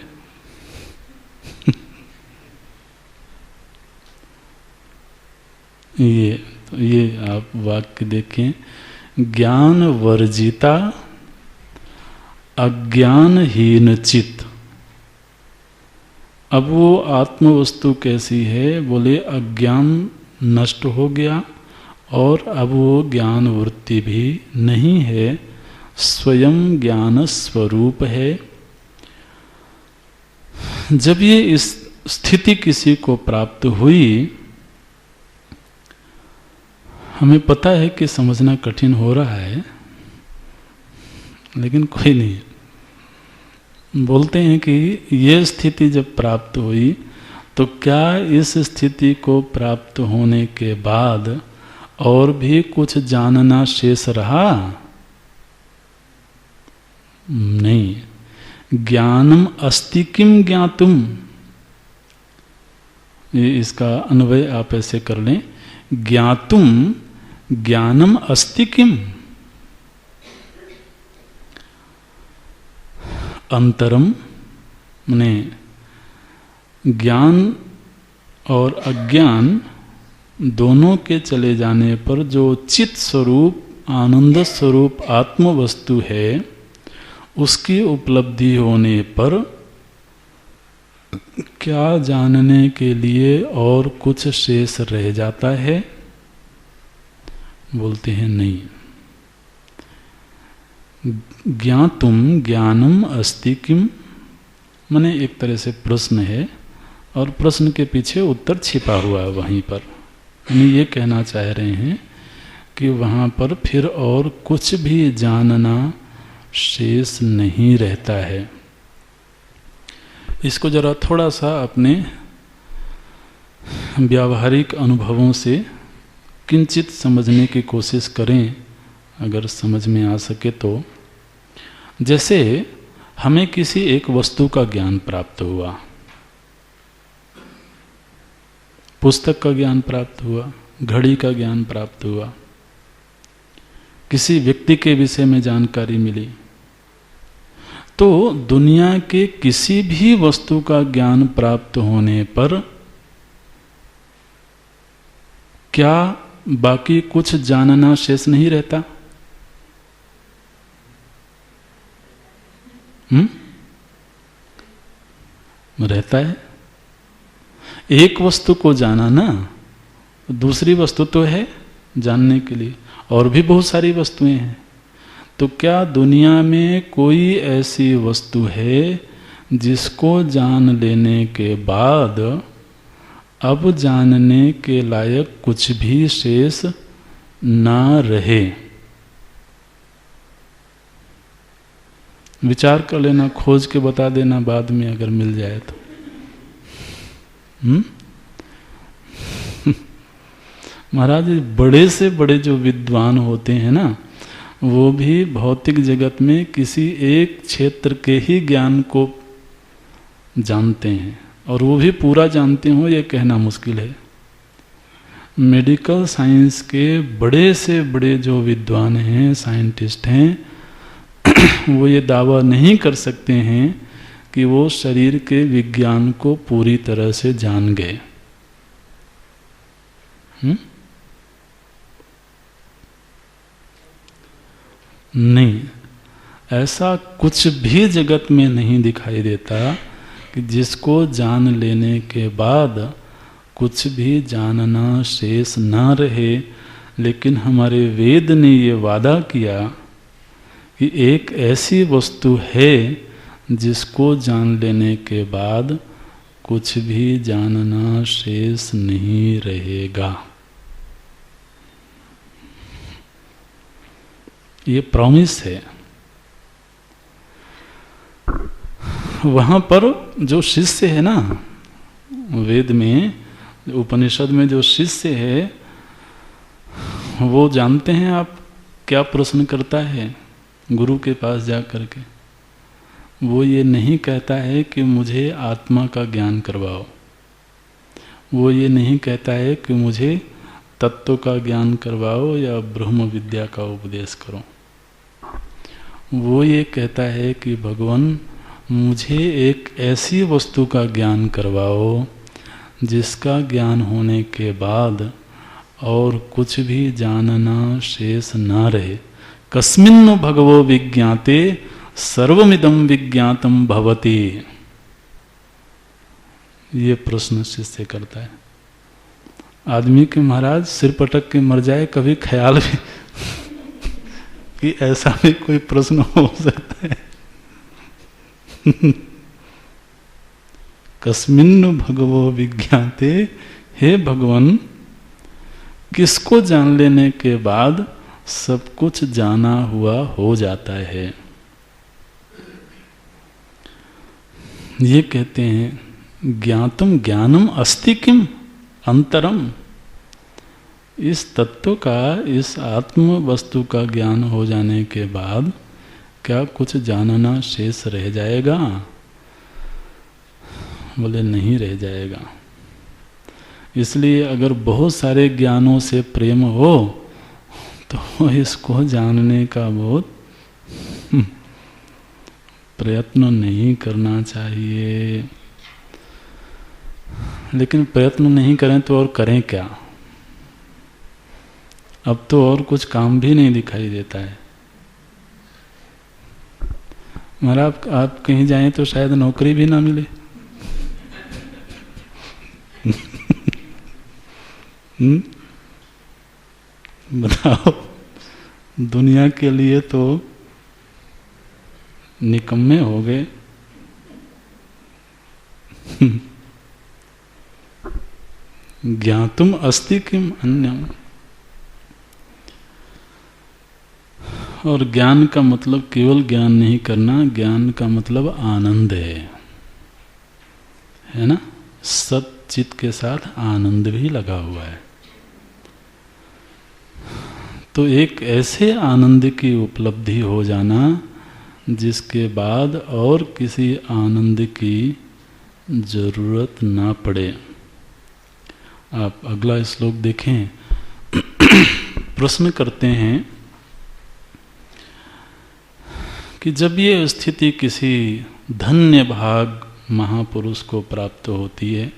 Speaker 1: ये आप वाक्य देखें, ज्ञान वर्जिता अज्ञानहीन चित्त। अब वो आत्म वस्तु कैसी है? बोले अज्ञान नष्ट हो गया और अब वो ज्ञान वृत्ति भी नहीं है, स्वयं ज्ञान स्वरूप है। जब ये इस स्थिति किसी को प्राप्त हुई, हमें पता है कि समझना कठिन हो रहा है, लेकिन कोई नहीं। बोलते हैं कि ये स्थिति जब प्राप्त हुई तो क्या इस स्थिति को प्राप्त होने के बाद और भी कुछ जानना शेष रहा? नहीं। ज्ञानम अस्ति किम ज्ञातुम, ये इसका अन्वय आप ऐसे कर लें, ज्ञातुम ज्ञानम अस्ति किम, अंतरम माने ज्ञान और अज्ञान दोनों के चले जाने पर जो चित स्वरूप आनंद स्वरूप आत्म वस्तु है, उसकी उपलब्धि होने पर क्या जानने के लिए और कुछ शेष रह जाता है? बोलते हैं नहीं। ज्ञातुम ज्ञानम अस्ति किम, माने एक तरह से प्रश्न है और प्रश्न के पीछे उत्तर छिपा हुआ है वहीं पर। यानी ये कहना चाह रहे हैं कि वहाँ पर फिर और कुछ भी जानना शेष नहीं रहता है। इसको जरा थोड़ा सा अपने व्यावहारिक अनुभवों से किंचित समझने की कोशिश करें, अगर समझ में आ सके तो। जैसे हमें किसी एक वस्तु का ज्ञान प्राप्त हुआ, पुस्तक का ज्ञान प्राप्त हुआ, घड़ी का ज्ञान प्राप्त हुआ, किसी व्यक्ति के विषय में जानकारी मिली, तो दुनिया के किसी भी वस्तु का ज्ञान प्राप्त होने पर क्या बाकी कुछ जानना शेष नहीं रहता? रहता है। एक वस्तु को जाना ना, दूसरी वस्तु तो है जानने के लिए, और भी बहुत सारी वस्तुएं हैं। तो क्या दुनिया में कोई ऐसी वस्तु है जिसको जान लेने के बाद अब जानने के लायक कुछ भी शेष ना रहे? विचार कर लेना, खोज के बता देना बाद में अगर मिल जाए तो। महाराज, बड़े से बड़े जो विद्वान होते हैं ना, वो भी भौतिक जगत में किसी एक क्षेत्र के ही ज्ञान को जानते हैं, और वो भी पूरा जानते हो ये कहना मुश्किल है। मेडिकल साइंस के बड़े से बड़े जो विद्वान हैं, साइंटिस्ट हैं, वो ये दावा नहीं कर सकते हैं कि वो शरीर के विज्ञान को पूरी तरह से जान गए। नहीं, ऐसा कुछ भी जगत में नहीं दिखाई देता कि जिसको जान लेने के बाद कुछ भी जानना शेष ना रहे। लेकिन हमारे वेद ने ये वादा किया कि एक ऐसी वस्तु है जिसको जान लेने के बाद कुछ भी जानना शेष नहीं रहेगा। ये प्रॉमिस है। वहाँ पर जो शिष्य है ना, वेद में, उपनिषद में जो शिष्य है, वो जानते हैं आप क्या प्रश्न करता है गुरु के पास जा करके? वो ये नहीं कहता है कि मुझे आत्मा का ज्ञान करवाओ, वो ये नहीं कहता है कि मुझे तत्व का ज्ञान करवाओ या ब्रह्म विद्या का उपदेश करो। वो ये कहता है कि भगवान मुझे एक ऐसी वस्तु का ज्ञान करवाओ जिसका ज्ञान होने के बाद और कुछ भी जानना शेष ना रहे। कस्मिन् भगवो विज्ञाते सर्वमिदं विज्ञातम भवति। ये प्रश्न शिष्य करता है। आदमी के महाराज सिर पटक के मर जाए, कभी ख्याल भी कि ऐसा भी कोई प्रश्न हो सकता है। कस्मिन् भगवो विज्ञाते, हे भगवान किसको जान लेने के बाद सब कुछ जाना हुआ हो जाता है। ये कहते हैं ज्ञातम ज्ञानम अस्ति किम अंतरम। इस तत्व का, इस आत्म वस्तु का ज्ञान हो जाने के बाद क्या कुछ जानना शेष रह जाएगा? बोले नहीं रह जाएगा। इसलिए अगर बहुत सारे ज्ञानों से प्रेम हो तो इसको जानने का बहुत प्रयत्न नहीं करना चाहिए। लेकिन प्रयत्न नहीं करें तो और करें क्या? अब तो और कुछ काम भी नहीं दिखाई देता है। महाराज आप कहीं जाएं तो शायद नौकरी भी ना मिले। बताओ, दुनिया के लिए तो निकम्मे हो गए। ज्ञातुम अस्ति किम अन्यम। और ज्ञान का मतलब केवल ज्ञान नहीं करना, ज्ञान का मतलब आनंद है ना। सच्चित के साथ आनंद भी लगा हुआ है। तो एक ऐसे आनंद की उपलब्धि हो जाना जिसके बाद और किसी आनंद की जरूरत ना पड़े। आप अगला श्लोक देखें। प्रश्न करते हैं कि जब ये स्थिति किसी धन्य भाग महापुरुष को प्राप्त होती है,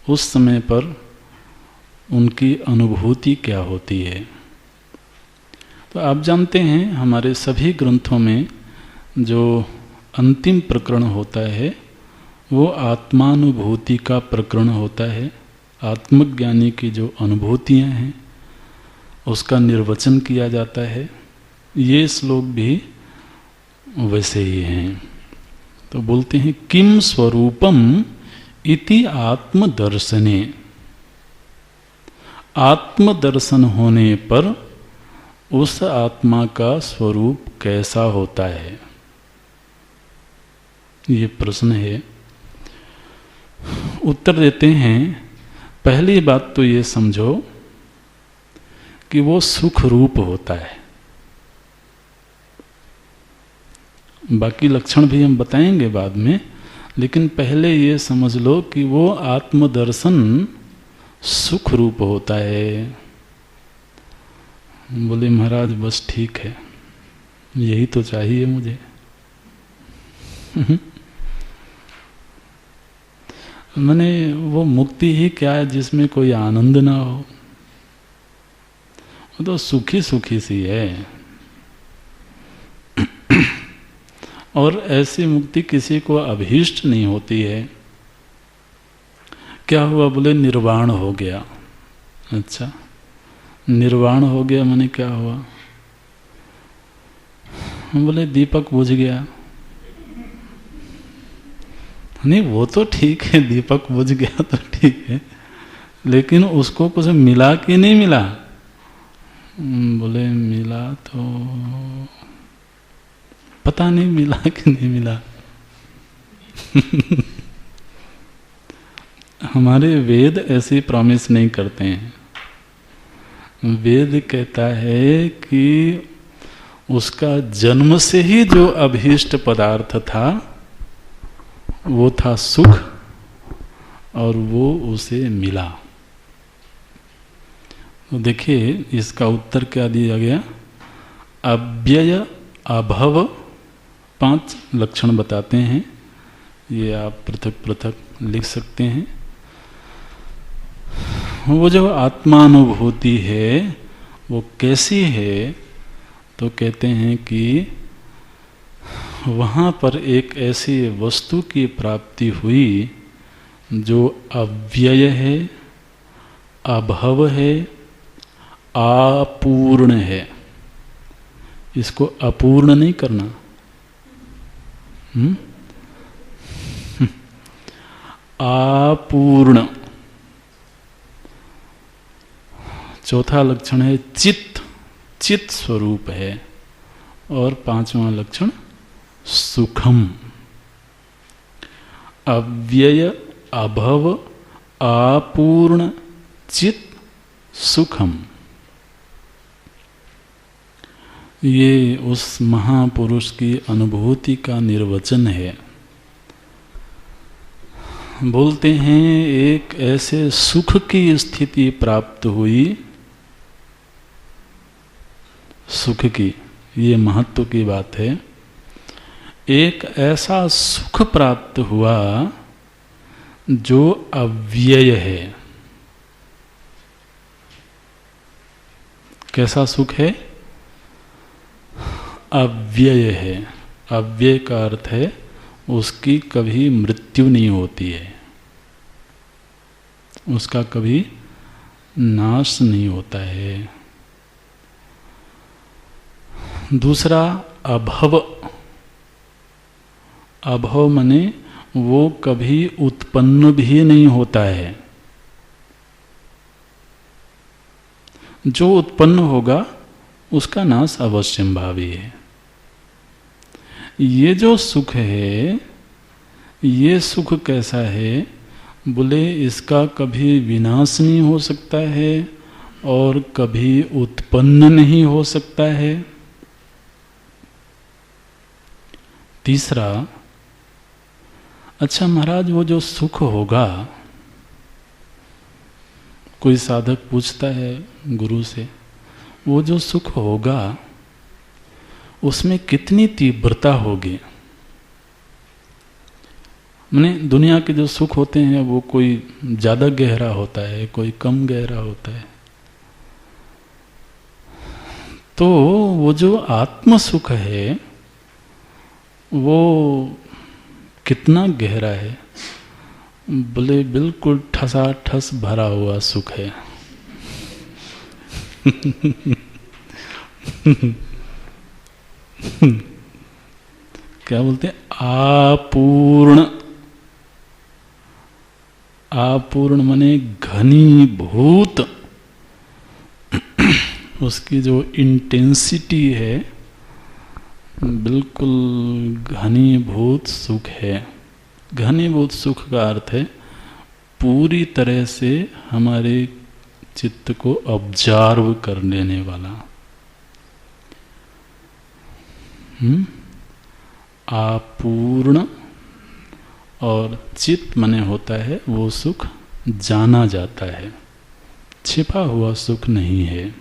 Speaker 1: उस समय पर उनकी अनुभूति क्या होती है? तो आप जानते हैं हमारे सभी ग्रंथों में जो अंतिम प्रकरण होता है वो आत्मानुभूति का प्रकरण होता है। आत्मज्ञानी की जो अनुभूतियां हैं उसका निर्वचन किया जाता है। ये श्लोक भी वैसे ही हैं। तो बोलते हैं किम स्वरूपम इति आत्मदर्शने। आत्मदर्शन होने पर उस आत्मा का स्वरूप कैसा होता है, ये प्रश्न है। उत्तर देते हैं, पहली बात तो ये समझो कि वो सुख रूप होता है। बाकी लक्षण भी हम बताएंगे बाद में, लेकिन पहले ये समझ लो कि वो आत्मदर्शन सुख रूप होता है। बोले महाराज बस ठीक है, यही तो चाहिए मुझे। मैंने वो मुक्ति ही क्या है जिसमें कोई आनंद ना हो, वो तो सुखी सुखी सी है। और ऐसी मुक्ति किसी को अभीष्ट नहीं होती है। क्या हुआ? बोले निर्वाण हो गया। अच्छा, निर्वाण हो गया माने क्या हुआ? बोले दीपक बुझ गया। नहीं, वो तो ठीक है, दीपक बुझ गया तो ठीक है, लेकिन उसको कुछ मिला कि नहीं मिला? बोले मिला तो पता नहीं मिला कि नहीं मिला। हमारे वेद ऐसी प्रॉमिस नहीं करते हैं। वेद कहता है कि उसका जन्म से ही जो अभीष्ट पदार्थ था वो था सुख, और वो उसे मिला। तो देखिए इसका उत्तर क्या दिया गया। अव्यय अभव 5 लक्षण बताते हैं, ये आप पृथक पृथक लिख सकते हैं। वो जो आत्मानुभूति है वो कैसी है, तो कहते हैं कि वहाँ पर एक ऐसी वस्तु की प्राप्ति हुई जो अव्यय है, अभव है, अपूर्ण है। इसको अपूर्ण नहीं करना, अपूर्ण। चौथा लक्षण है चित्त, चित्त स्वरूप है। और 5वां लक्षण सुखम। अव्यय अभव अपूर्ण चित्त सुखम, ये उस महापुरुष की अनुभूति का निर्वचन है। बोलते हैं एक ऐसे सुख की स्थिति प्राप्त हुई, सुख की, ये महत्व की बात है। एक ऐसा सुख प्राप्त हुआ जो अव्यय है। कैसा सुख है? अव्यय है। अव्यय का अर्थ है उसकी कभी मृत्यु नहीं होती है, उसका कभी नाश नहीं होता है। दूसरा अभव। अभव माने वो कभी उत्पन्न भी नहीं होता है। जो उत्पन्न होगा उसका नाश अवश्यंभावी है। ये जो सुख है, ये सुख कैसा है? बोले इसका कभी विनाश नहीं हो सकता है और कभी उत्पन्न नहीं हो सकता है। तीसरा, अच्छा महाराज वो जो सुख होगा, कोई साधक पूछता है गुरु से, वो जो सुख होगा उसमें कितनी तीव्रता होगी? माने दुनिया के जो सुख होते हैं वो कोई ज़्यादा गहरा होता है, कोई कम गहरा होता है। तो वो जो आत्म सुख है वो कितना गहरा है? बोले बिल्कुल ठसाठस भरा हुआ सुख है। क्या बोलते हैं? अपूर्ण। अपूर्ण माने घनीभूत। उसकी जो इंटेंसिटी है बिल्कुल घनीभूत सुख है। घनीभूत सुख का अर्थ है पूरी तरह से हमारे चित्त को ऑब्जर्व कर लेने वाला। अपूर्ण और चित्त मने होता है वो सुख जाना जाता है, छिपा हुआ सुख नहीं है।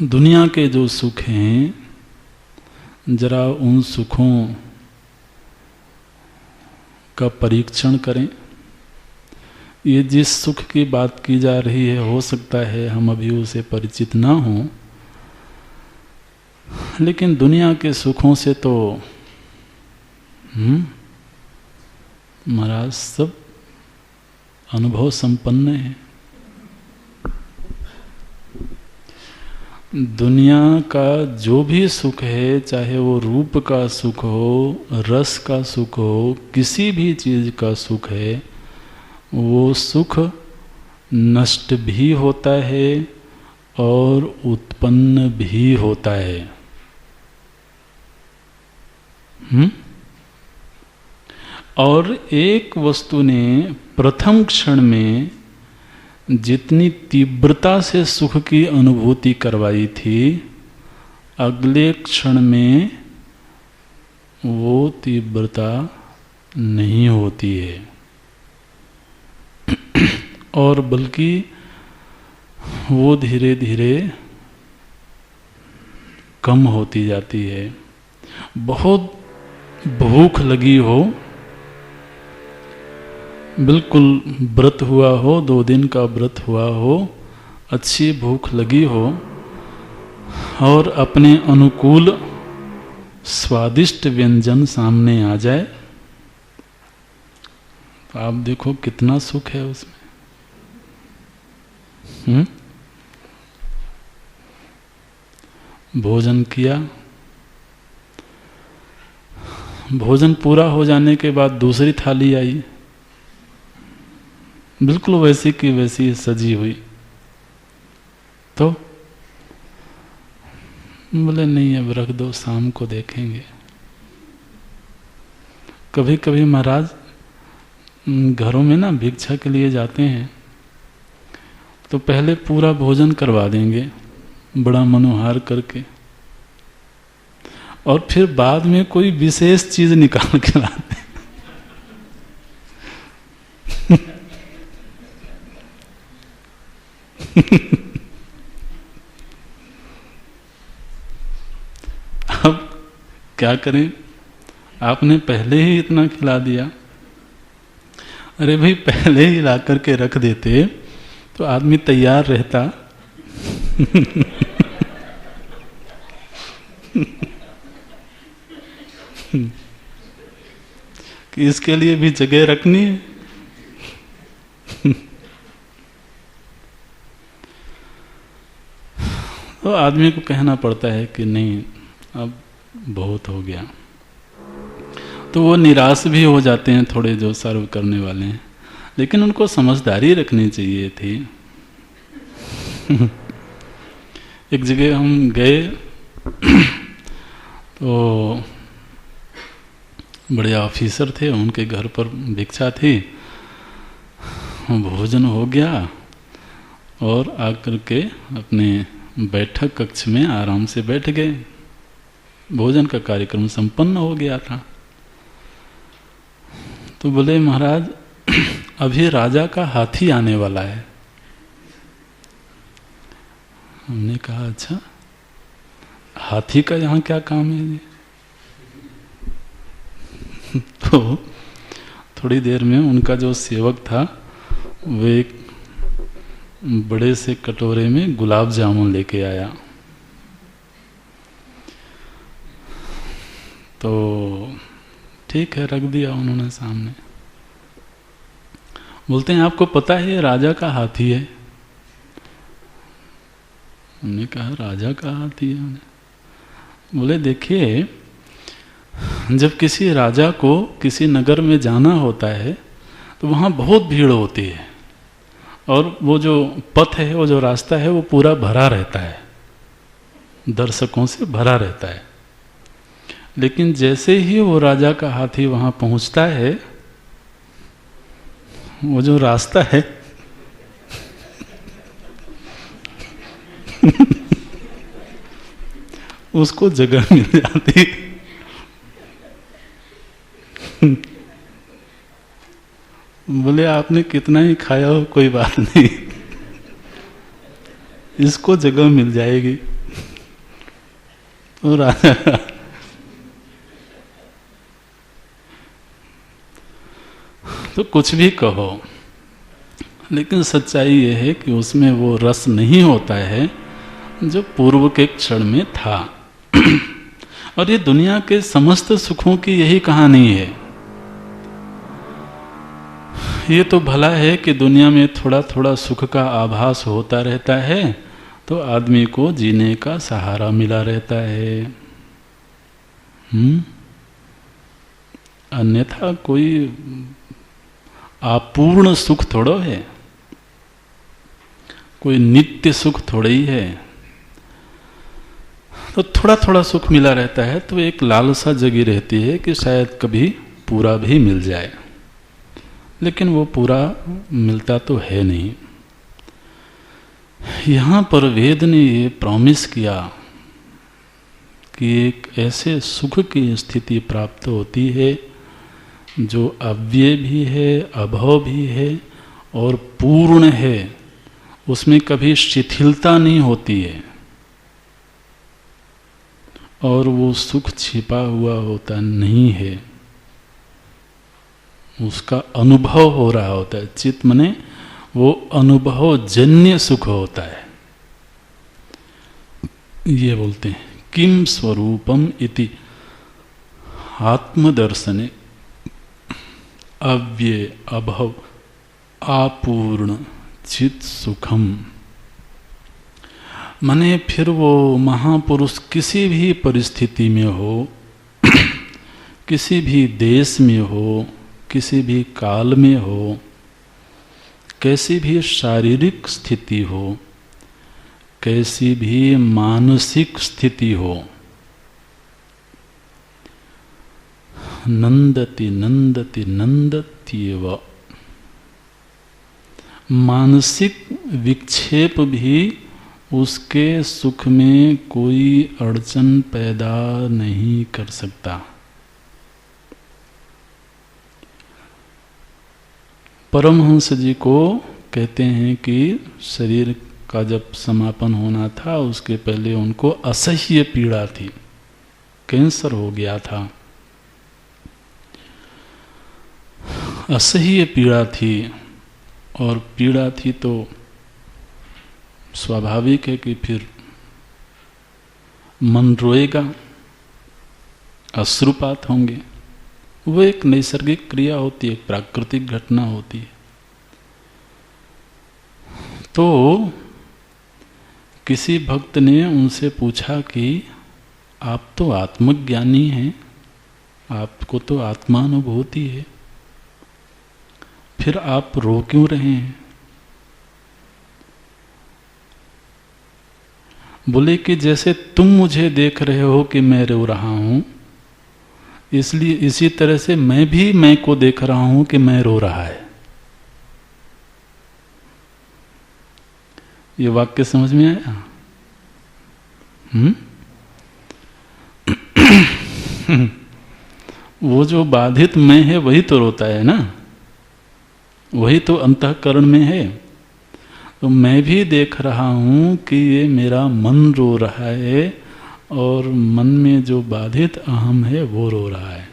Speaker 1: दुनिया के जो सुख हैं, जरा उन सुखों का परीक्षण करें। ये जिस सुख की बात की जा रही है, हो सकता है हम अभी उसे परिचित ना हों, लेकिन दुनिया के सुखों से तो महाराज सब अनुभव संपन्न है। दुनिया का जो भी सुख है, चाहे वो रूप का सुख हो, रस का सुख हो, किसी भी चीज का सुख है, वो सुख नष्ट भी होता है और उत्पन्न भी होता है। और एक वस्तु ने प्रथम क्षण में जितनी तीव्रता से सुख की अनुभूति करवाई थी, अगले क्षण में वो तीव्रता नहीं होती है। और बल्कि वो धीरे धीरे कम होती जाती है। बहुत भूख लगी हो, बिल्कुल व्रत हुआ हो, 2 दिन का व्रत हुआ हो, अच्छी भूख लगी हो और अपने अनुकूल स्वादिष्ट व्यंजन सामने आ जाए तो आप देखो कितना सुख है उसमें। भोजन किया, भोजन पूरा हो जाने के बाद दूसरी थाली आई, बिल्कुल वैसी की वैसी सजी हुई, तो बोले नहीं अब रख दो, शाम को देखेंगे। कभी कभी महाराज घरों में ना भिक्षा के लिए जाते हैं तो पहले पूरा भोजन करवा देंगे बड़ा मनोहार करके, और फिर बाद में कोई विशेष चीज निकाल के लाते हैं। अब क्या करें, आपने पहले ही इतना खिला दिया। अरे भाई पहले ही ला करके रख देते तो आदमी तैयार रहता। कि इसके लिए भी जगह रखनी है। तो आदमी को कहना पड़ता है कि नहीं अब बहुत हो गया। तो वो निराश भी हो जाते हैं थोड़े जो सर्व करने वाले हैं, लेकिन उनको समझदारी रखनी चाहिए थी। एक जगह हम गए तो बड़े ऑफिसर थे, उनके घर पर भिक्षा थी, भोजन हो गया और आकर के अपने बैठक कक्ष में आराम से बैठ गए। भोजन का कार्यक्रम संपन्न हो गया था। तो बोले महाराज अभी राजा का हाथी आने वाला है। हमने कहा अच्छा, हाथी का यहाँ क्या काम है? तो थोड़ी देर में उनका जो सेवक था वो एक बड़े से कटोरे में गुलाब जामुन लेके आया। तो ठीक है, रख दिया उन्होंने सामने। बोलते हैं आपको पता है ये राजा का हाथी है? हमने कहा राजा का हाथी है। बोले देखिए, जब किसी राजा को किसी नगर में जाना होता है तो वहाँ बहुत भीड़ होती है और वो जो पथ है, वो जो रास्ता है, वो पूरा भरा रहता है, दर्शकों से भरा रहता है। लेकिन जैसे ही वो राजा का हाथी वहाँ पहुँचता है, वो जो रास्ता है उसको जगह मिल जाती। बोले आपने कितना ही खाया हो कोई बात नहीं, इसको जगह मिल जाएगी। तो राजा तो कुछ भी कहो, लेकिन सच्चाई यह है कि उसमें वो रस नहीं होता है जो पूर्व के क्षण में था। और ये दुनिया के समस्त सुखों की यही कहानी है। ये तो भला है कि दुनिया में थोड़ा थोड़ा सुख का आभास होता रहता है तो आदमी को जीने का सहारा मिला रहता है। अन्यथा कोई अपूर्ण सुख थोड़ो है, कोई नित्य सुख थोड़ा ही है। तो थोड़ा थोड़ा सुख मिला रहता है तो एक लालसा जगी रहती है कि शायद कभी पूरा भी मिल जाए, लेकिन वो पूरा मिलता तो है नहीं। यहाँ पर वेद ने ये प्रॉमिस किया कि एक ऐसे सुख की स्थिति प्राप्त होती है जो अव्यय भी है, अभव भी है और पूर्ण है, उसमें कभी शिथिलता नहीं होती है, और वो सुख छिपा हुआ होता नहीं है, उसका अनुभव हो रहा होता है। चित्त मने वो अनुभव जन्य सुख होता है। ये बोलते हैं किम स्वरूपम इति आत्मदर्शने अव्यय अभव आपूर्ण चित सुखम। माने फिर वो महापुरुष किसी भी परिस्थिति में हो, किसी भी देश में हो, किसी भी काल में हो, कैसी भी शारीरिक स्थिति हो, कैसी भी मानसिक स्थिति हो, नंदति नंदति नंदत्येव। मानसिक विक्षेप भी उसके सुख में कोई अड़चन पैदा नहीं कर सकता। परमहंस जी को कहते हैं कि शरीर का जब समापन होना था उसके पहले उनको असह्य पीड़ा थी, कैंसर हो गया था, असह्य पीड़ा थी। और पीड़ा थी तो स्वाभाविक है कि फिर मन रोएगा, अश्रुपात होंगे। वो एक नैसर्गिक क्रिया होती है, एक प्राकृतिक घटना होती है। तो किसी भक्त ने उनसे पूछा कि आप तो आत्मज्ञानी हैं, आपको तो आत्मानुभूति है, फिर आप रो क्यों रहे हैं? बोले कि जैसे तुम मुझे देख रहे हो कि मैं रो रहा हूं, इसलिए इसी तरह से मैं भी मैं को देख रहा हूं कि मैं रो रहा है। ये वाक्य समझ में आया? वो जो बाधित मैं है वही तो रोता है ना, वही तो अंतःकरण में है। तो मैं भी देख रहा हूं कि ये मेरा मन रो रहा है, और मन में जो बाधित अहम है वो रो रहा है,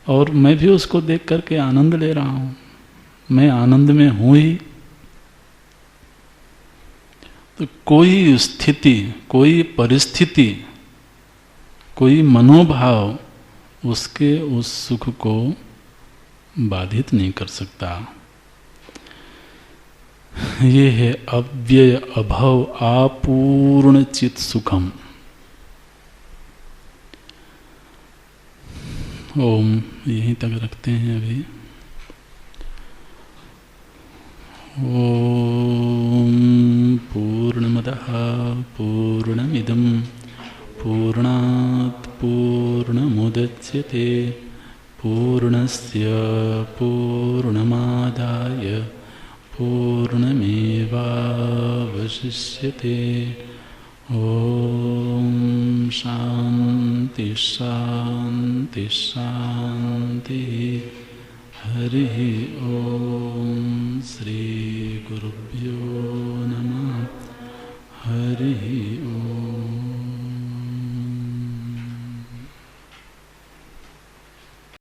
Speaker 1: और मैं भी उसको देख करके आनंद ले रहा हूं। मैं आनंद में हूं ही। तो कोई स्थिति, कोई परिस्थिति, कोई मनोभाव उसके उस सुख को बाधित नहीं कर सकता। ये है अव्यय अभव आपूर्ण चित सुखम। ओम यहीं तक रखते हैं अभी। ओम पूर्णमदः पूर्णमिदं पूर्णात् पूर्णमुदच्यते पूर्णस्य पूर्णमादाय पूर्णमेवावशिष्यते। ओम शांति शांति शांति। हरि ओम श्री गुरुभ्यो नमः। हरि ओम।